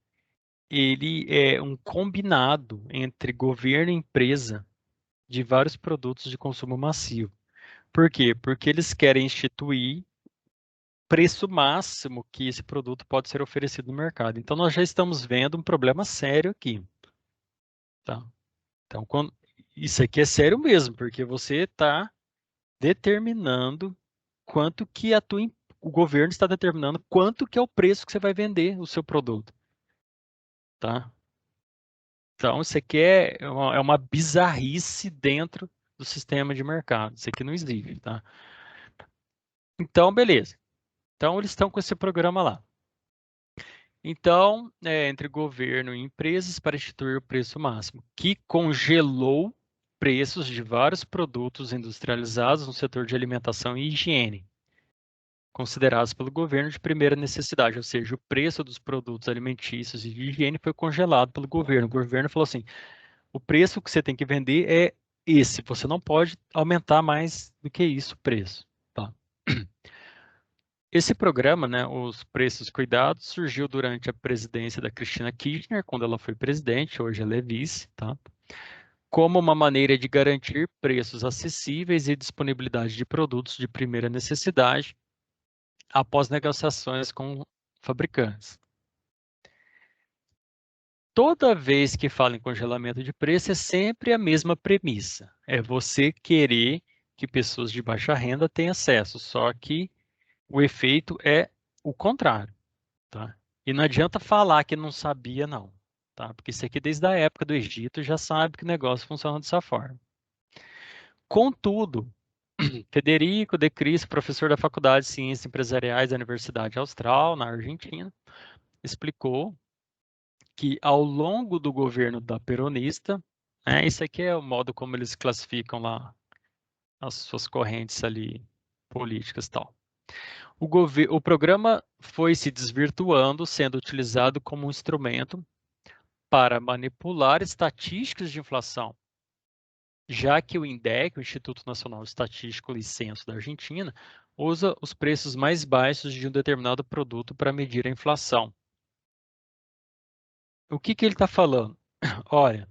ele é um combinado entre governo e empresa de vários produtos de consumo massivo. Por quê? Porque eles querem instituir preço máximo que esse produto pode ser oferecido no mercado. Então, nós já estamos vendo um problema sério aqui, tá? Então, isso aqui é sério mesmo, porque você está determinando quanto que o governo está determinando quanto que é o preço que você vai vender o seu produto, tá? Então, isso aqui é uma bizarrice dentro do sistema de mercado. Isso aqui não existe, tá? Então, beleza. Então, eles estão com esse programa lá. Então, entre governo e empresas para instituir o preço máximo, que congelou preços de vários produtos industrializados no setor de alimentação e higiene. considerados pelo governo de primeira necessidade, ou seja, o preço dos produtos alimentícios e de higiene foi congelado pelo governo. O governo falou assim, o preço que você tem que vender é esse, você não pode aumentar mais do que isso o preço. Tá? Esse programa, né, os Preços Cuidados, surgiu durante a presidência da Cristina Kirchner, quando ela foi presidente, hoje ela é vice, tá? Como uma maneira de garantir preços acessíveis e disponibilidade de produtos de primeira necessidade após negociações com fabricantes. Toda vez que fala em congelamento de preço, é sempre a mesma premissa. É você querer que pessoas de baixa renda tenham acesso, só que o efeito é o contrário, tá? E não adianta falar que não sabia, não, tá? Porque isso aqui desde a época do Egito já sabe que o negócio funciona dessa forma. Contudo, Federico De Cris, professor da Faculdade de Ciências Empresariais da Universidade Austral, na Argentina, explicou que ao longo do governo da peronista, né, isso aqui é o modo como eles classificam lá as suas correntes ali políticas e tal. O programa foi se desvirtuando, sendo utilizado como um instrumento para manipular estatísticas de inflação, já que o INDEC, o Instituto Nacional Estatístico e Censo da Argentina, usa os preços mais baixos de um determinado produto para medir a inflação. O que ele está falando? Olha,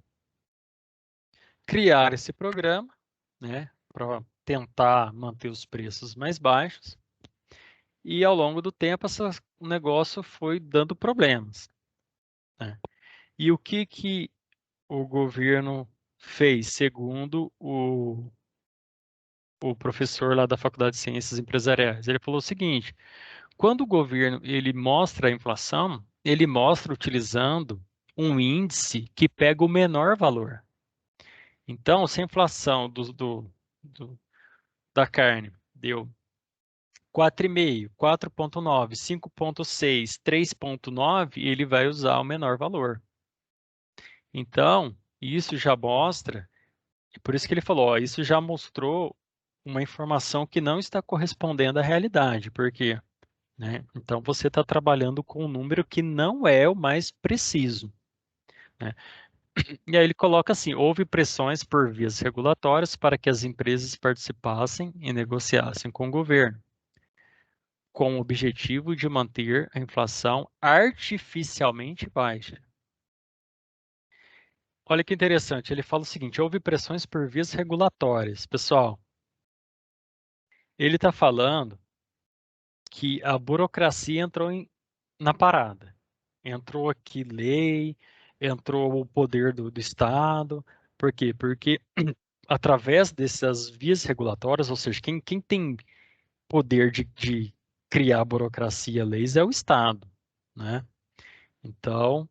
criar esse programa, né, para tentar manter os preços mais baixos, e ao longo do tempo o negócio foi dando problemas, né? E o que o governo fez, segundo o professor lá da Faculdade de Ciências Empresariais? Ele falou o seguinte: quando o governo ele mostra a inflação, ele mostra utilizando um índice que pega o menor valor. Então, se a inflação da carne deu 4,5, 4,9, 5,6, 3,9, ele vai usar o menor valor. Então, isso já mostra, e por isso que ele falou, ó, isso já mostrou uma informação que não está correspondendo à realidade, porque, né? Então você está trabalhando com um número que não é o mais preciso, né? E aí ele coloca assim: houve pressões por vias regulatórias para que as empresas participassem e negociassem com o governo, com o objetivo de manter a inflação artificialmente baixa. Olha que interessante, ele fala o seguinte: houve pressões por vias regulatórias. Pessoal, ele está falando que a burocracia entrou na parada. Entrou aqui lei, entrou o poder do Estado. Por quê? Porque através dessas vias regulatórias, ou seja, quem tem poder de criar burocracia, leis, é o Estado, né? Então,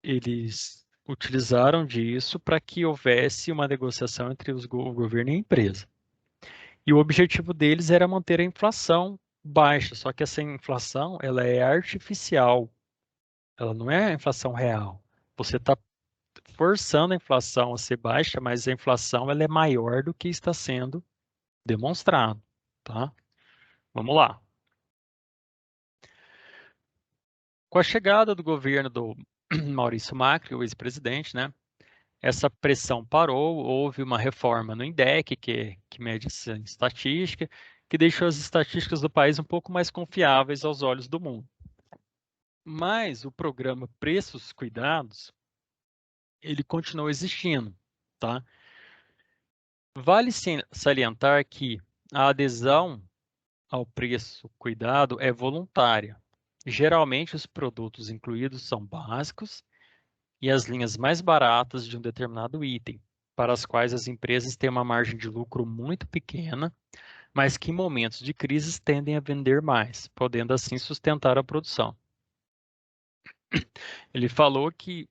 eles utilizaram disso para que houvesse uma negociação entre o governo e a empresa. E o objetivo deles era manter a inflação baixa, só que essa inflação ela é artificial, ela não é a inflação real. Você está forçando a inflação a ser baixa, mas a inflação ela é maior do que está sendo demonstrado, tá? Vamos lá. Com a chegada do governo do Maurício Macri, o ex-presidente, né? Essa pressão parou, houve uma reforma no INDEC, que mede essa estatística, que deixou as estatísticas do país um pouco mais confiáveis aos olhos do mundo. Mas o programa Preços Cuidados, ele continuou existindo, tá? Vale salientar que a adesão ao preço cuidado é voluntária. Geralmente, os produtos incluídos são básicos e as linhas mais baratas de um determinado item, para as quais as empresas têm uma margem de lucro muito pequena, mas que em momentos de crise tendem a vender mais, podendo assim sustentar a produção. Ele falou que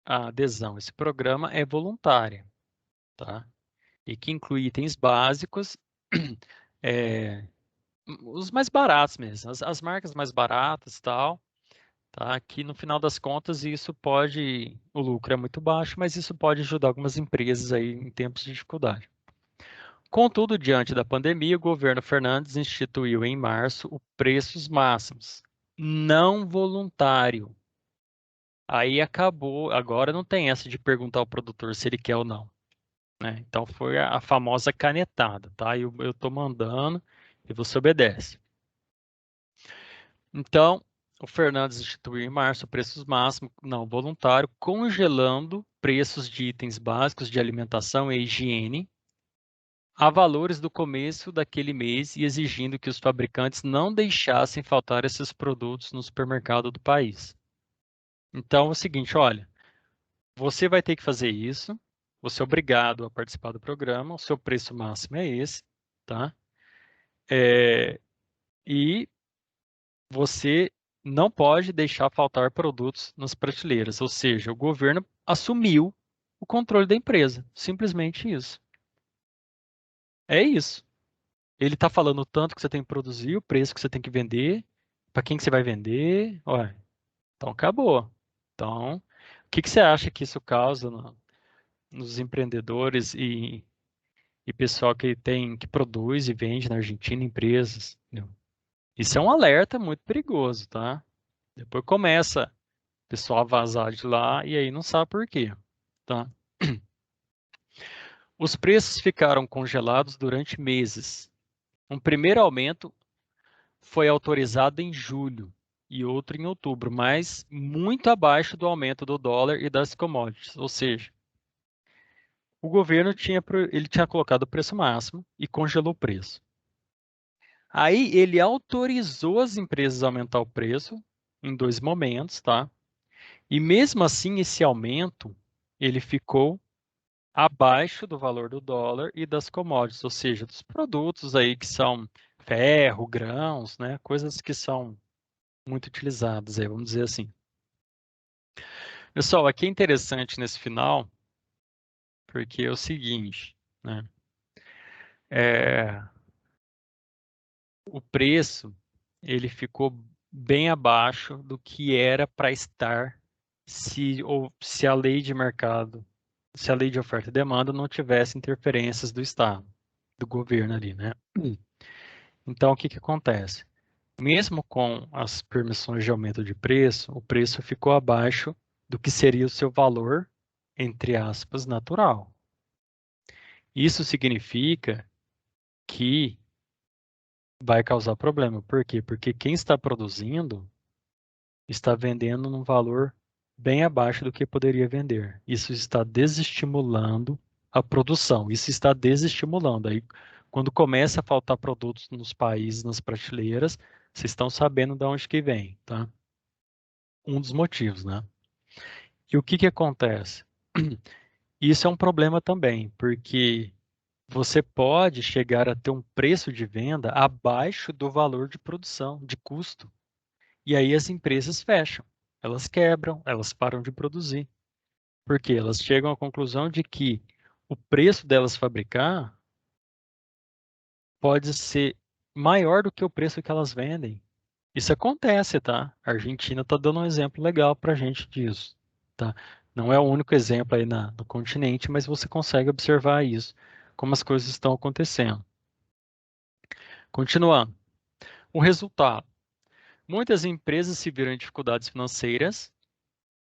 a adesão a esse programa é voluntária, tá? E que inclui itens básicos, é, os mais baratos mesmo, as marcas mais baratas e tal, tá? Que no final das contas isso pode, o lucro é muito baixo, mas isso pode ajudar algumas empresas aí em tempos de dificuldade. Contudo, diante da pandemia, o governo Fernandes instituiu em março o preços máximos, não voluntário. Aí acabou, agora não tem essa de perguntar ao produtor se ele quer ou não, né? Então foi a famosa canetada, tá? Eu tô mandando e você obedece. Então, o Fernandes instituiu em março preços máximos não voluntário, congelando preços de itens básicos de alimentação e higiene a valores do começo daquele mês e exigindo que os fabricantes não deixassem faltar esses produtos no supermercado do país. Então, é o seguinte, olha, você vai ter que fazer isso, você é obrigado a participar do programa, o seu preço máximo é esse, tá? E você não pode deixar faltar produtos nas prateleiras, ou seja, o governo assumiu o controle da empresa, simplesmente isso. É isso. Ele está falando o tanto que você tem que produzir, o preço que você tem que vender, para quem que você vai vender. Olha, então acabou. Então, o que que você acha que isso causa nos empreendedores e pessoal que produz e vende na Argentina, empresas? Entendeu? Isso é um alerta muito perigoso, tá? Depois começa o pessoal a vazar de lá e aí não sabe por quê, tá? Os preços ficaram congelados durante meses. Um primeiro aumento foi autorizado em julho e outro em outubro, mas muito abaixo do aumento do dólar e das commodities. Ou seja, o governo ele tinha colocado o preço máximo e congelou o preço. Aí ele autorizou as empresas a aumentar o preço em dois momentos, tá? E mesmo assim, esse aumento ele ficou abaixo do valor do dólar e das commodities, ou seja, dos produtos aí que são ferro, grãos, né? Coisas que são muito utilizadas aí, vamos dizer assim. Pessoal, aqui é interessante nesse final, porque é o seguinte, né? É, o preço ele ficou bem abaixo do que era para estar se a lei de mercado, se a lei de oferta e demanda não tivesse interferências do Estado, do governo ali, né? Então, o que que acontece? Mesmo com as permissões de aumento de preço, o preço ficou abaixo do que seria o seu valor, entre aspas, natural. Isso significa que vai causar problema. Por quê? Porque quem está produzindo está vendendo num valor bem abaixo do que poderia vender. Isso está desestimulando a produção. Isso está desestimulando. Aí, quando começa a faltar produtos nos países, nas prateleiras, vocês estão sabendo de onde que vem, tá? Um dos motivos, né? E o que que acontece? Isso é um problema também, porque você pode chegar a ter um preço de venda abaixo do valor de produção, de custo. E aí as empresas fecham, elas quebram, elas param de produzir. Por quê? Elas chegam à conclusão de que o preço delas fabricar pode ser maior do que o preço que elas vendem. Isso acontece, tá? A Argentina está dando um exemplo legal para a gente disso, tá? Não é o único exemplo aí no continente, mas você consegue observar isso, como as coisas estão acontecendo. Continuando. O resultado. Muitas empresas se viram em dificuldades financeiras,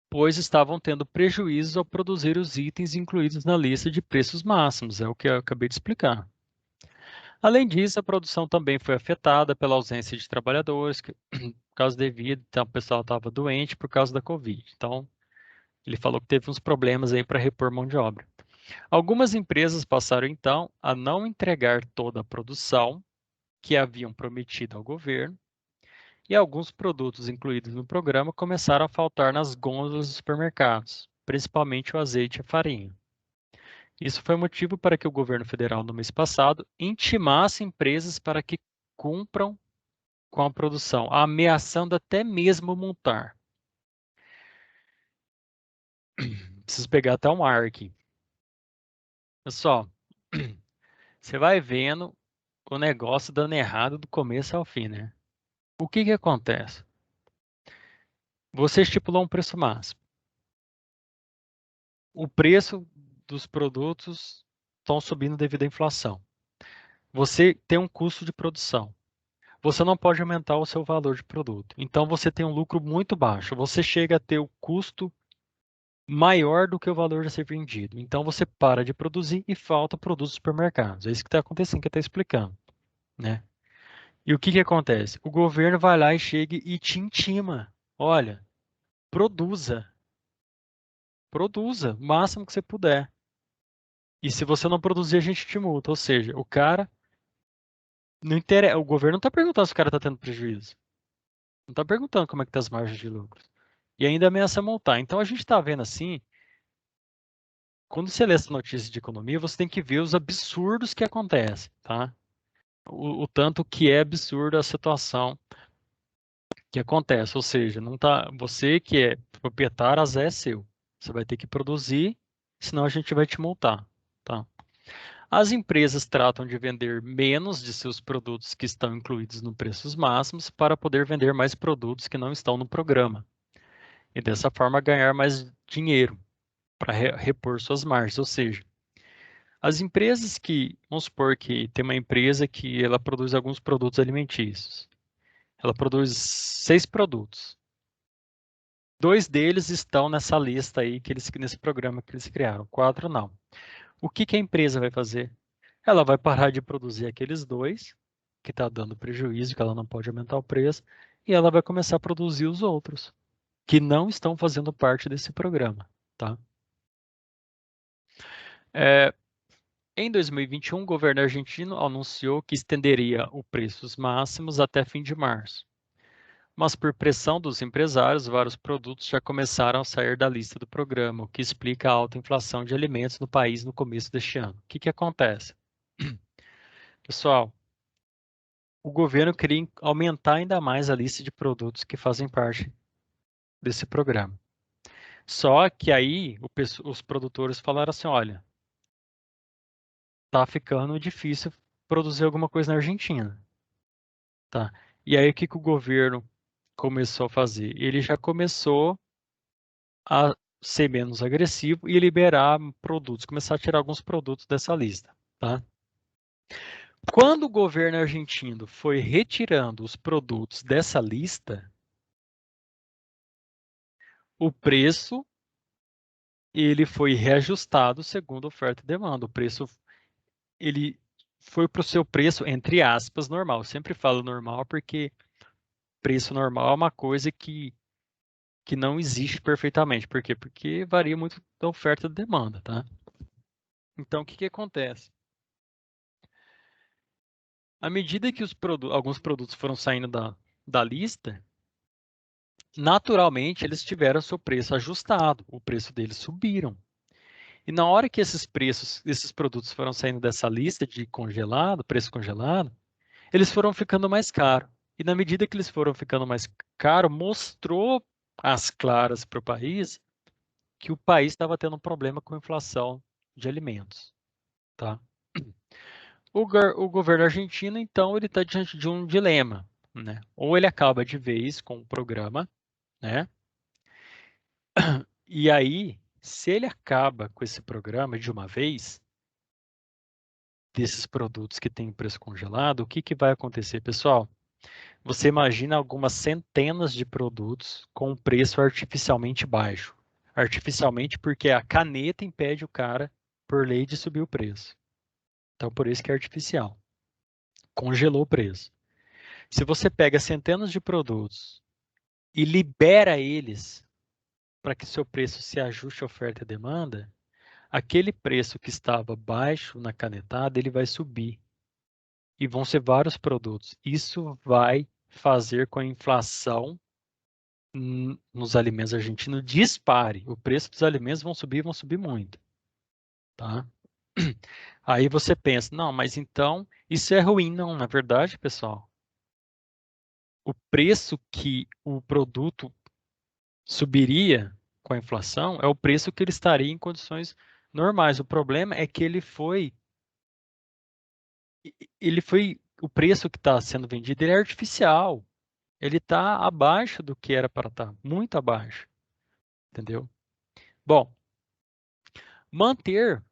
pois estavam tendo prejuízos ao produzir os itens incluídos na lista de preços máximos, é o que eu acabei de explicar. Além disso, a produção também foi afetada pela ausência de trabalhadores, por causa devido, então o pessoal estava doente por causa da Covid. Então, ele falou que teve uns problemas aí para repor mão de obra. Algumas empresas passaram então a não entregar toda a produção que haviam prometido ao governo, e alguns produtos incluídos no programa começaram a faltar nas gôndolas dos supermercados, principalmente o azeite e a farinha. Isso foi motivo para que o governo federal, no mês passado, intimasse empresas para que cumpram com a produção, ameaçando até mesmo multar. Preciso pegar até um ar aqui. Pessoal, você vai vendo o negócio dando errado do começo ao fim, né? O que que acontece? Você estipulou um preço máximo. O preço dos produtos estão subindo devido à inflação. você tem um custo de produção. Você não pode aumentar o seu valor de produto. Então, você tem um lucro muito baixo. Você chega a ter o custo maior do que o valor a ser vendido. Então, você para de produzir e falta produtos nos supermercados. É isso que está acontecendo, que está explicando, né? E o que que acontece? O governo vai lá e chega e te intima. Olha, produza. Produza o máximo que você puder. E se você não produzir, a gente te multa. Ou seja, o cara não interessa. O governo não está perguntando se o cara está tendo prejuízo. Não está perguntando como é que tá as margens de lucro. E ainda ameaça multar. Então a gente está vendo assim, quando você lê essa notícia de economia, você tem que ver os absurdos que acontecem, tá? O tanto que é absurda a situação que acontece. Ou seja, não tá, você que é proprietário, azar é seu. Você vai ter que produzir, senão a gente vai te multar, tá? As empresas tratam de vender menos de seus produtos que estão incluídos no preços máximos para poder vender mais produtos que não estão no programa. E dessa forma ganhar mais dinheiro para repor suas margens. Ou seja, as empresas que, vamos supor que tem uma empresa que ela produz alguns produtos alimentícios. Ela produz 6 produtos. 2 deles estão nessa lista aí, nesse programa que eles criaram. 4 não. O que que a empresa vai fazer? Ela vai parar de produzir aqueles 2, que está dando prejuízo, que ela não pode aumentar o preço, e ela vai começar a produzir os outros, que não estão fazendo parte desse programa, tá? É, Em 2021, o governo argentino anunciou que estenderia os preços máximos até fim de março. Mas por pressão dos empresários, vários produtos já começaram a sair da lista do programa, o que explica a alta inflação de alimentos no país no começo deste ano. O que que acontece? Pessoal, o governo queria aumentar ainda mais a lista de produtos que fazem parte desse programa. Só que aí os produtores falaram assim, olha, tá ficando difícil produzir alguma coisa na Argentina. Tá. E aí o que que o governo começou a fazer? Ele já começou a ser menos agressivo e liberar produtos, começar a tirar alguns produtos dessa lista, tá? Quando o governo argentino foi retirando os produtos dessa lista, o preço ele foi reajustado segundo oferta e demanda. O preço ele foi para o seu preço entre aspas normal. Eu sempre falo normal porque preço normal é uma coisa que não existe perfeitamente. Por quê? Porque varia muito da oferta e da demanda, tá? Então, o que que acontece? À medida que alguns produtos foram saindo da lista, naturalmente eles tiveram seu preço ajustado, o preço deles subiram. E na hora que esses produtos foram saindo dessa lista de congelado, preço congelado, eles foram ficando mais caros. E na medida que eles foram ficando mais caros, mostrou às claras para o país que o país estava tendo um problema com inflação de alimentos, tá? O governo argentino, então, ele está diante de um dilema, né? Ou ele acaba de vez com o programa, né? E aí, se ele acaba com esse programa de uma vez, desses produtos que têm preço congelado, o que que vai acontecer, pessoal? Você imagina algumas centenas de produtos com preço artificialmente baixo. Artificialmente porque a caneta impede o cara, por lei, de subir o preço. Então, por isso que é artificial. Congelou o preço. Se você pega centenas de produtos e libera eles para que seu preço se ajuste à oferta e demanda, aquele preço que estava baixo na canetada, ele vai subir. E vão ser vários produtos. Isso vai fazer com a inflação nos alimentos argentinos dispare. O preço dos alimentos vão subir muito, tá? Aí você pensa, não, mas então isso é ruim. Não, na verdade, pessoal, o preço que o produto subiria com a inflação é o preço que ele estaria em condições normais. O problema é que o preço que está sendo vendido, ele é artificial. Ele está abaixo do que era para estar, muito abaixo, entendeu? Bom, manter,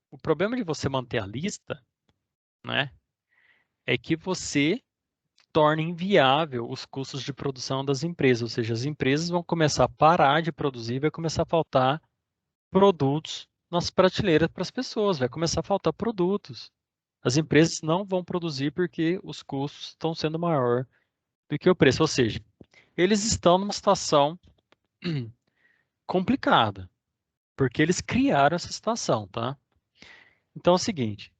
o problema de você manter a lista, né, é que você torne inviável os custos de produção das empresas, ou seja, as empresas vão começar a parar de produzir, vai começar a faltar produtos nas prateleiras para as pessoas, vai começar a faltar produtos. As empresas não vão produzir porque os custos estão sendo maior do que o preço, ou seja, eles estão numa situação complicada, porque eles criaram essa situação, tá? Então é o seguinte,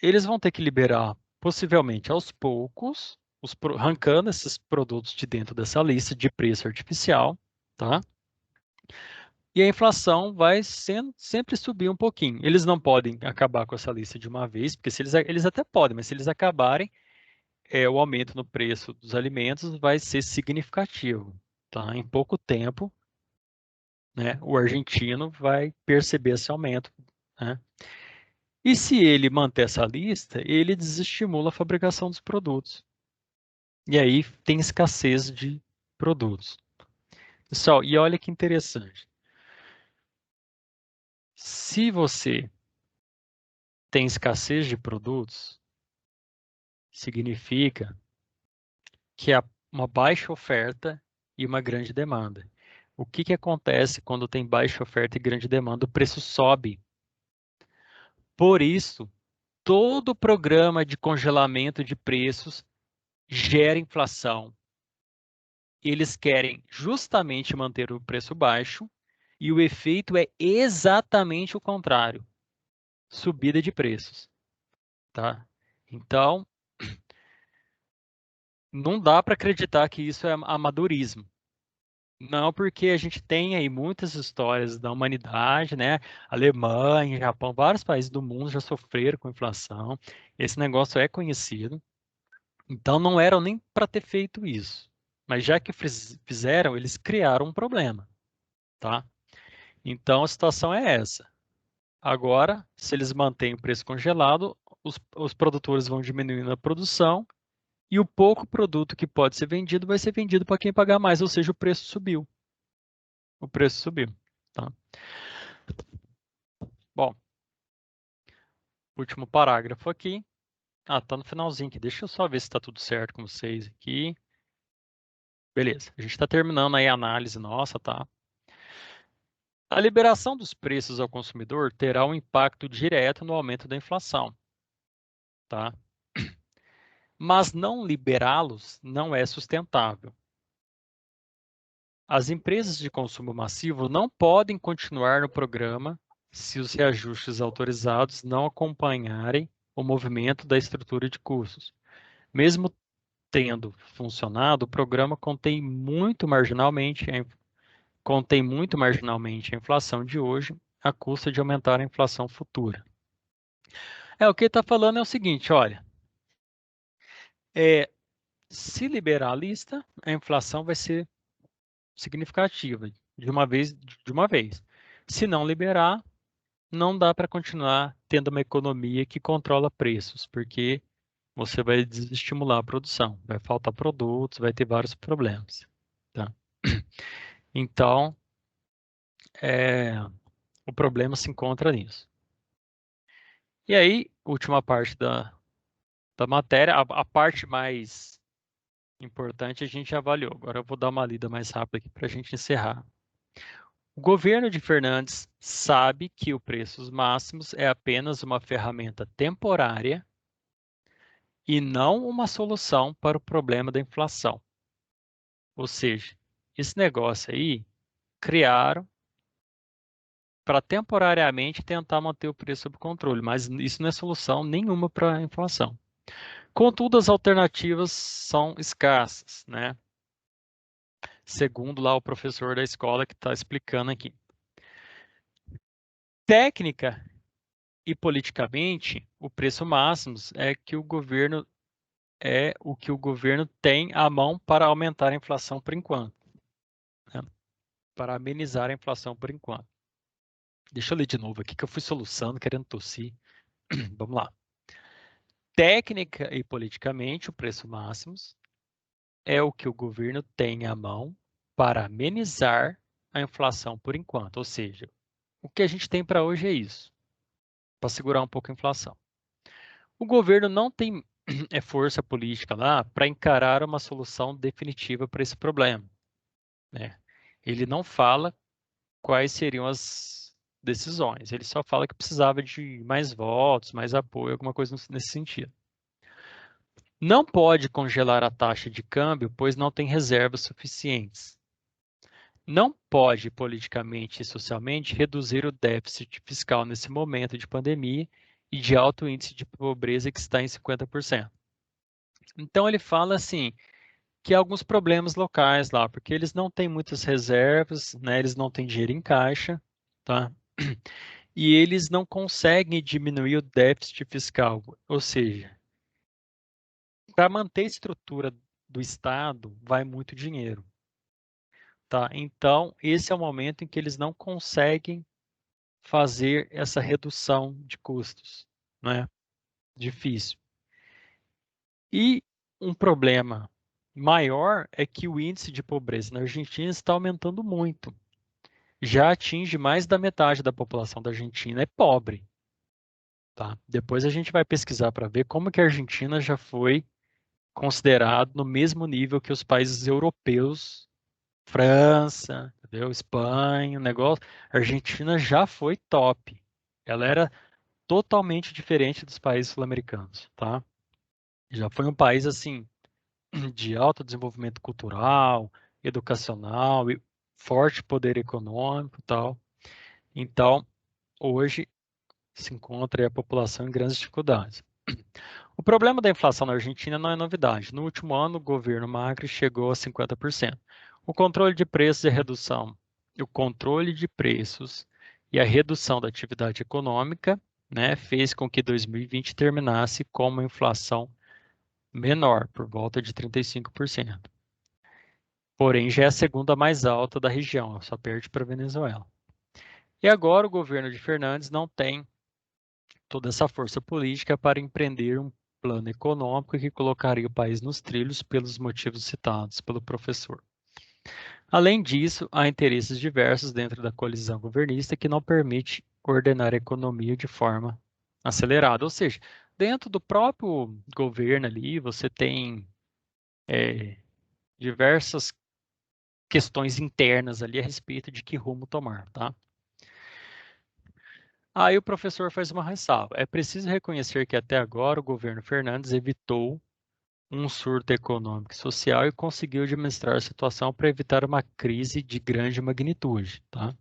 eles vão ter que liberar, possivelmente aos poucos, arrancando esses produtos de dentro dessa lista de preço artificial, tá? E a inflação vai sempre subir um pouquinho. Eles não podem acabar com essa lista de uma vez, porque se eles até podem, mas se eles acabarem, o aumento no preço dos alimentos vai ser significativo, tá? Em pouco tempo, né, o argentino vai perceber esse aumento, né? E se ele manter essa lista, ele desestimula a fabricação dos produtos. E aí tem escassez de produtos. Pessoal, e olha que interessante. Se você tem escassez de produtos, significa que há uma baixa oferta e uma grande demanda. O que que acontece quando tem baixa oferta e grande demanda? O preço sobe. Por isso, todo programa de congelamento de preços gera inflação. Eles querem justamente manter o preço baixo e o efeito é exatamente o contrário, subida de preços, tá? Então, não dá para acreditar que isso é amadorismo. Não, porque a gente tem aí muitas histórias da humanidade, né? Alemanha, Japão, vários países do mundo já sofreram com inflação. Esse negócio é conhecido. Então não eram nem para ter feito isso. Mas já que fizeram, eles criaram um problema, tá? Então a situação é essa. Agora, se eles mantêm o preço congelado, os produtores vão diminuindo a produção e o pouco produto que pode ser vendido vai ser vendido para quem pagar mais, ou seja, o preço subiu. O preço subiu, tá? Bom, último parágrafo aqui. Ah, tá no finalzinho aqui. Deixa eu só ver se está tudo certo com vocês aqui. Beleza, a gente está terminando aí a análise nossa, tá? A liberação dos preços ao consumidor terá um impacto direto no aumento da inflação, tá? Mas não liberá-los não é sustentável. As empresas de consumo massivo não podem continuar no programa se os reajustes autorizados não acompanharem o movimento da estrutura de custos. Mesmo tendo funcionado, o programa contém muito marginalmente a inflação de hoje, à custa de aumentar a inflação futura. O que ele está falando é o seguinte, olha, é, se liberar a lista, a inflação vai ser significativa, de uma vez. Se não liberar, não dá para continuar tendo uma economia que controla preços, porque você vai desestimular a produção, vai faltar produtos, vai ter vários problemas, tá? Então, o problema se encontra nisso. E aí, última parte da matéria, a parte mais importante a gente já avaliou. Agora eu vou dar uma lida mais rápida aqui para a gente encerrar. O governo de Fernandes sabe que o preços máximos é apenas uma ferramenta temporária e não uma solução para o problema da inflação. Ou seja, esse negócio aí criaram para temporariamente tentar manter o preço sob controle, mas isso não é solução nenhuma para a inflação. Contudo, as alternativas são escassas, né? Segundo lá o professor da escola que está explicando aqui. Técnica e politicamente, o preço máximo é o que o governo tem à mão para aumentar a inflação por enquanto, né? Para amenizar a inflação por enquanto. Deixa eu ler de novo aqui que eu fui soluçando, querendo tossir. Vamos lá. Técnica e politicamente, o preço máximo é o que o governo tem à mão para amenizar a inflação por enquanto. Ou seja, o que a gente tem para hoje é isso, para segurar um pouco a inflação. O governo não tem força política lá para encarar uma solução definitiva para esse problema, né? Ele não fala quais seriam as decisões, ele só fala que precisava de mais votos, mais apoio, alguma coisa nesse sentido. Não pode congelar a taxa de câmbio, pois não tem reservas suficientes. Não pode, politicamente e socialmente, reduzir o déficit fiscal nesse momento de pandemia e de alto índice de pobreza que está em 50%. Então ele fala assim que há alguns problemas locais lá, porque eles não têm muitas reservas, né? Eles não têm dinheiro em caixa, tá? E eles não conseguem diminuir o déficit fiscal, ou seja, para manter a estrutura do Estado vai muito dinheiro, tá? Então esse é o momento em que eles não conseguem fazer essa redução de custos, né? Difícil. E um problema maior é que o índice de pobreza na Argentina está aumentando muito. Já atinge mais da metade da população da Argentina é pobre, tá? Depois a gente vai pesquisar para ver como que a Argentina já foi considerado no mesmo nível que os países europeus, França, entendeu? Espanha, o negócio. A Argentina já foi top. Ela era totalmente diferente dos países sul-americanos, tá? Já foi um país assim de alto desenvolvimento cultural, educacional e forte poder econômico, e tal. Então, hoje se encontra a população em grandes dificuldades. O problema da inflação na Argentina não é novidade. No último ano, o governo Macri chegou a 50%. O controle de preços e a redução, o controle de preços e a redução da atividade econômica, né, fez com que 2020 terminasse com uma inflação menor, por volta de 35%. Porém, já é a segunda mais alta da região, só perde para a Venezuela. E agora o governo de Fernandes não tem toda essa força política para empreender um plano econômico que colocaria o país nos trilhos pelos motivos citados pelo professor. Além disso, há interesses diversos dentro da coalizão governista que não permite ordenar a economia de forma acelerada. Ou seja, dentro do próprio governo ali, você tem diversas questões internas ali a respeito de que rumo tomar, tá? Aí o professor faz uma ressalva. É preciso reconhecer que até agora o governo Fernandes evitou um surto econômico e social e conseguiu administrar a situação para evitar uma crise de grande magnitude, tá?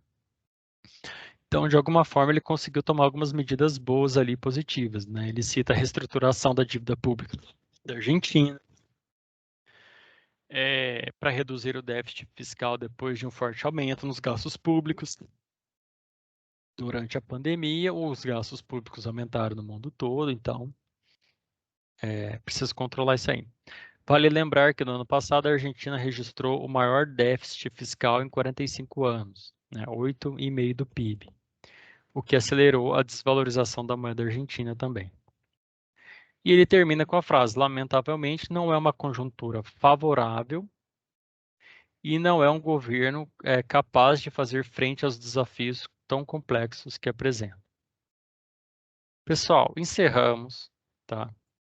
Então, de alguma forma, ele conseguiu tomar algumas medidas boas ali, positivas, né? Ele cita a reestruturação da dívida pública da Argentina, para reduzir o déficit fiscal depois de um forte aumento nos gastos públicos. Durante a pandemia, os gastos públicos aumentaram no mundo todo, então precisa controlar isso aí. Vale lembrar que no ano passado a Argentina registrou o maior déficit fiscal em 45 anos, né, 8,5% do PIB, o que acelerou a desvalorização da moeda argentina também. E ele termina com a frase: lamentavelmente, não é uma conjuntura favorável e não é um governo capaz de fazer frente aos desafios tão complexos que apresenta. Pessoal, encerramos, tá?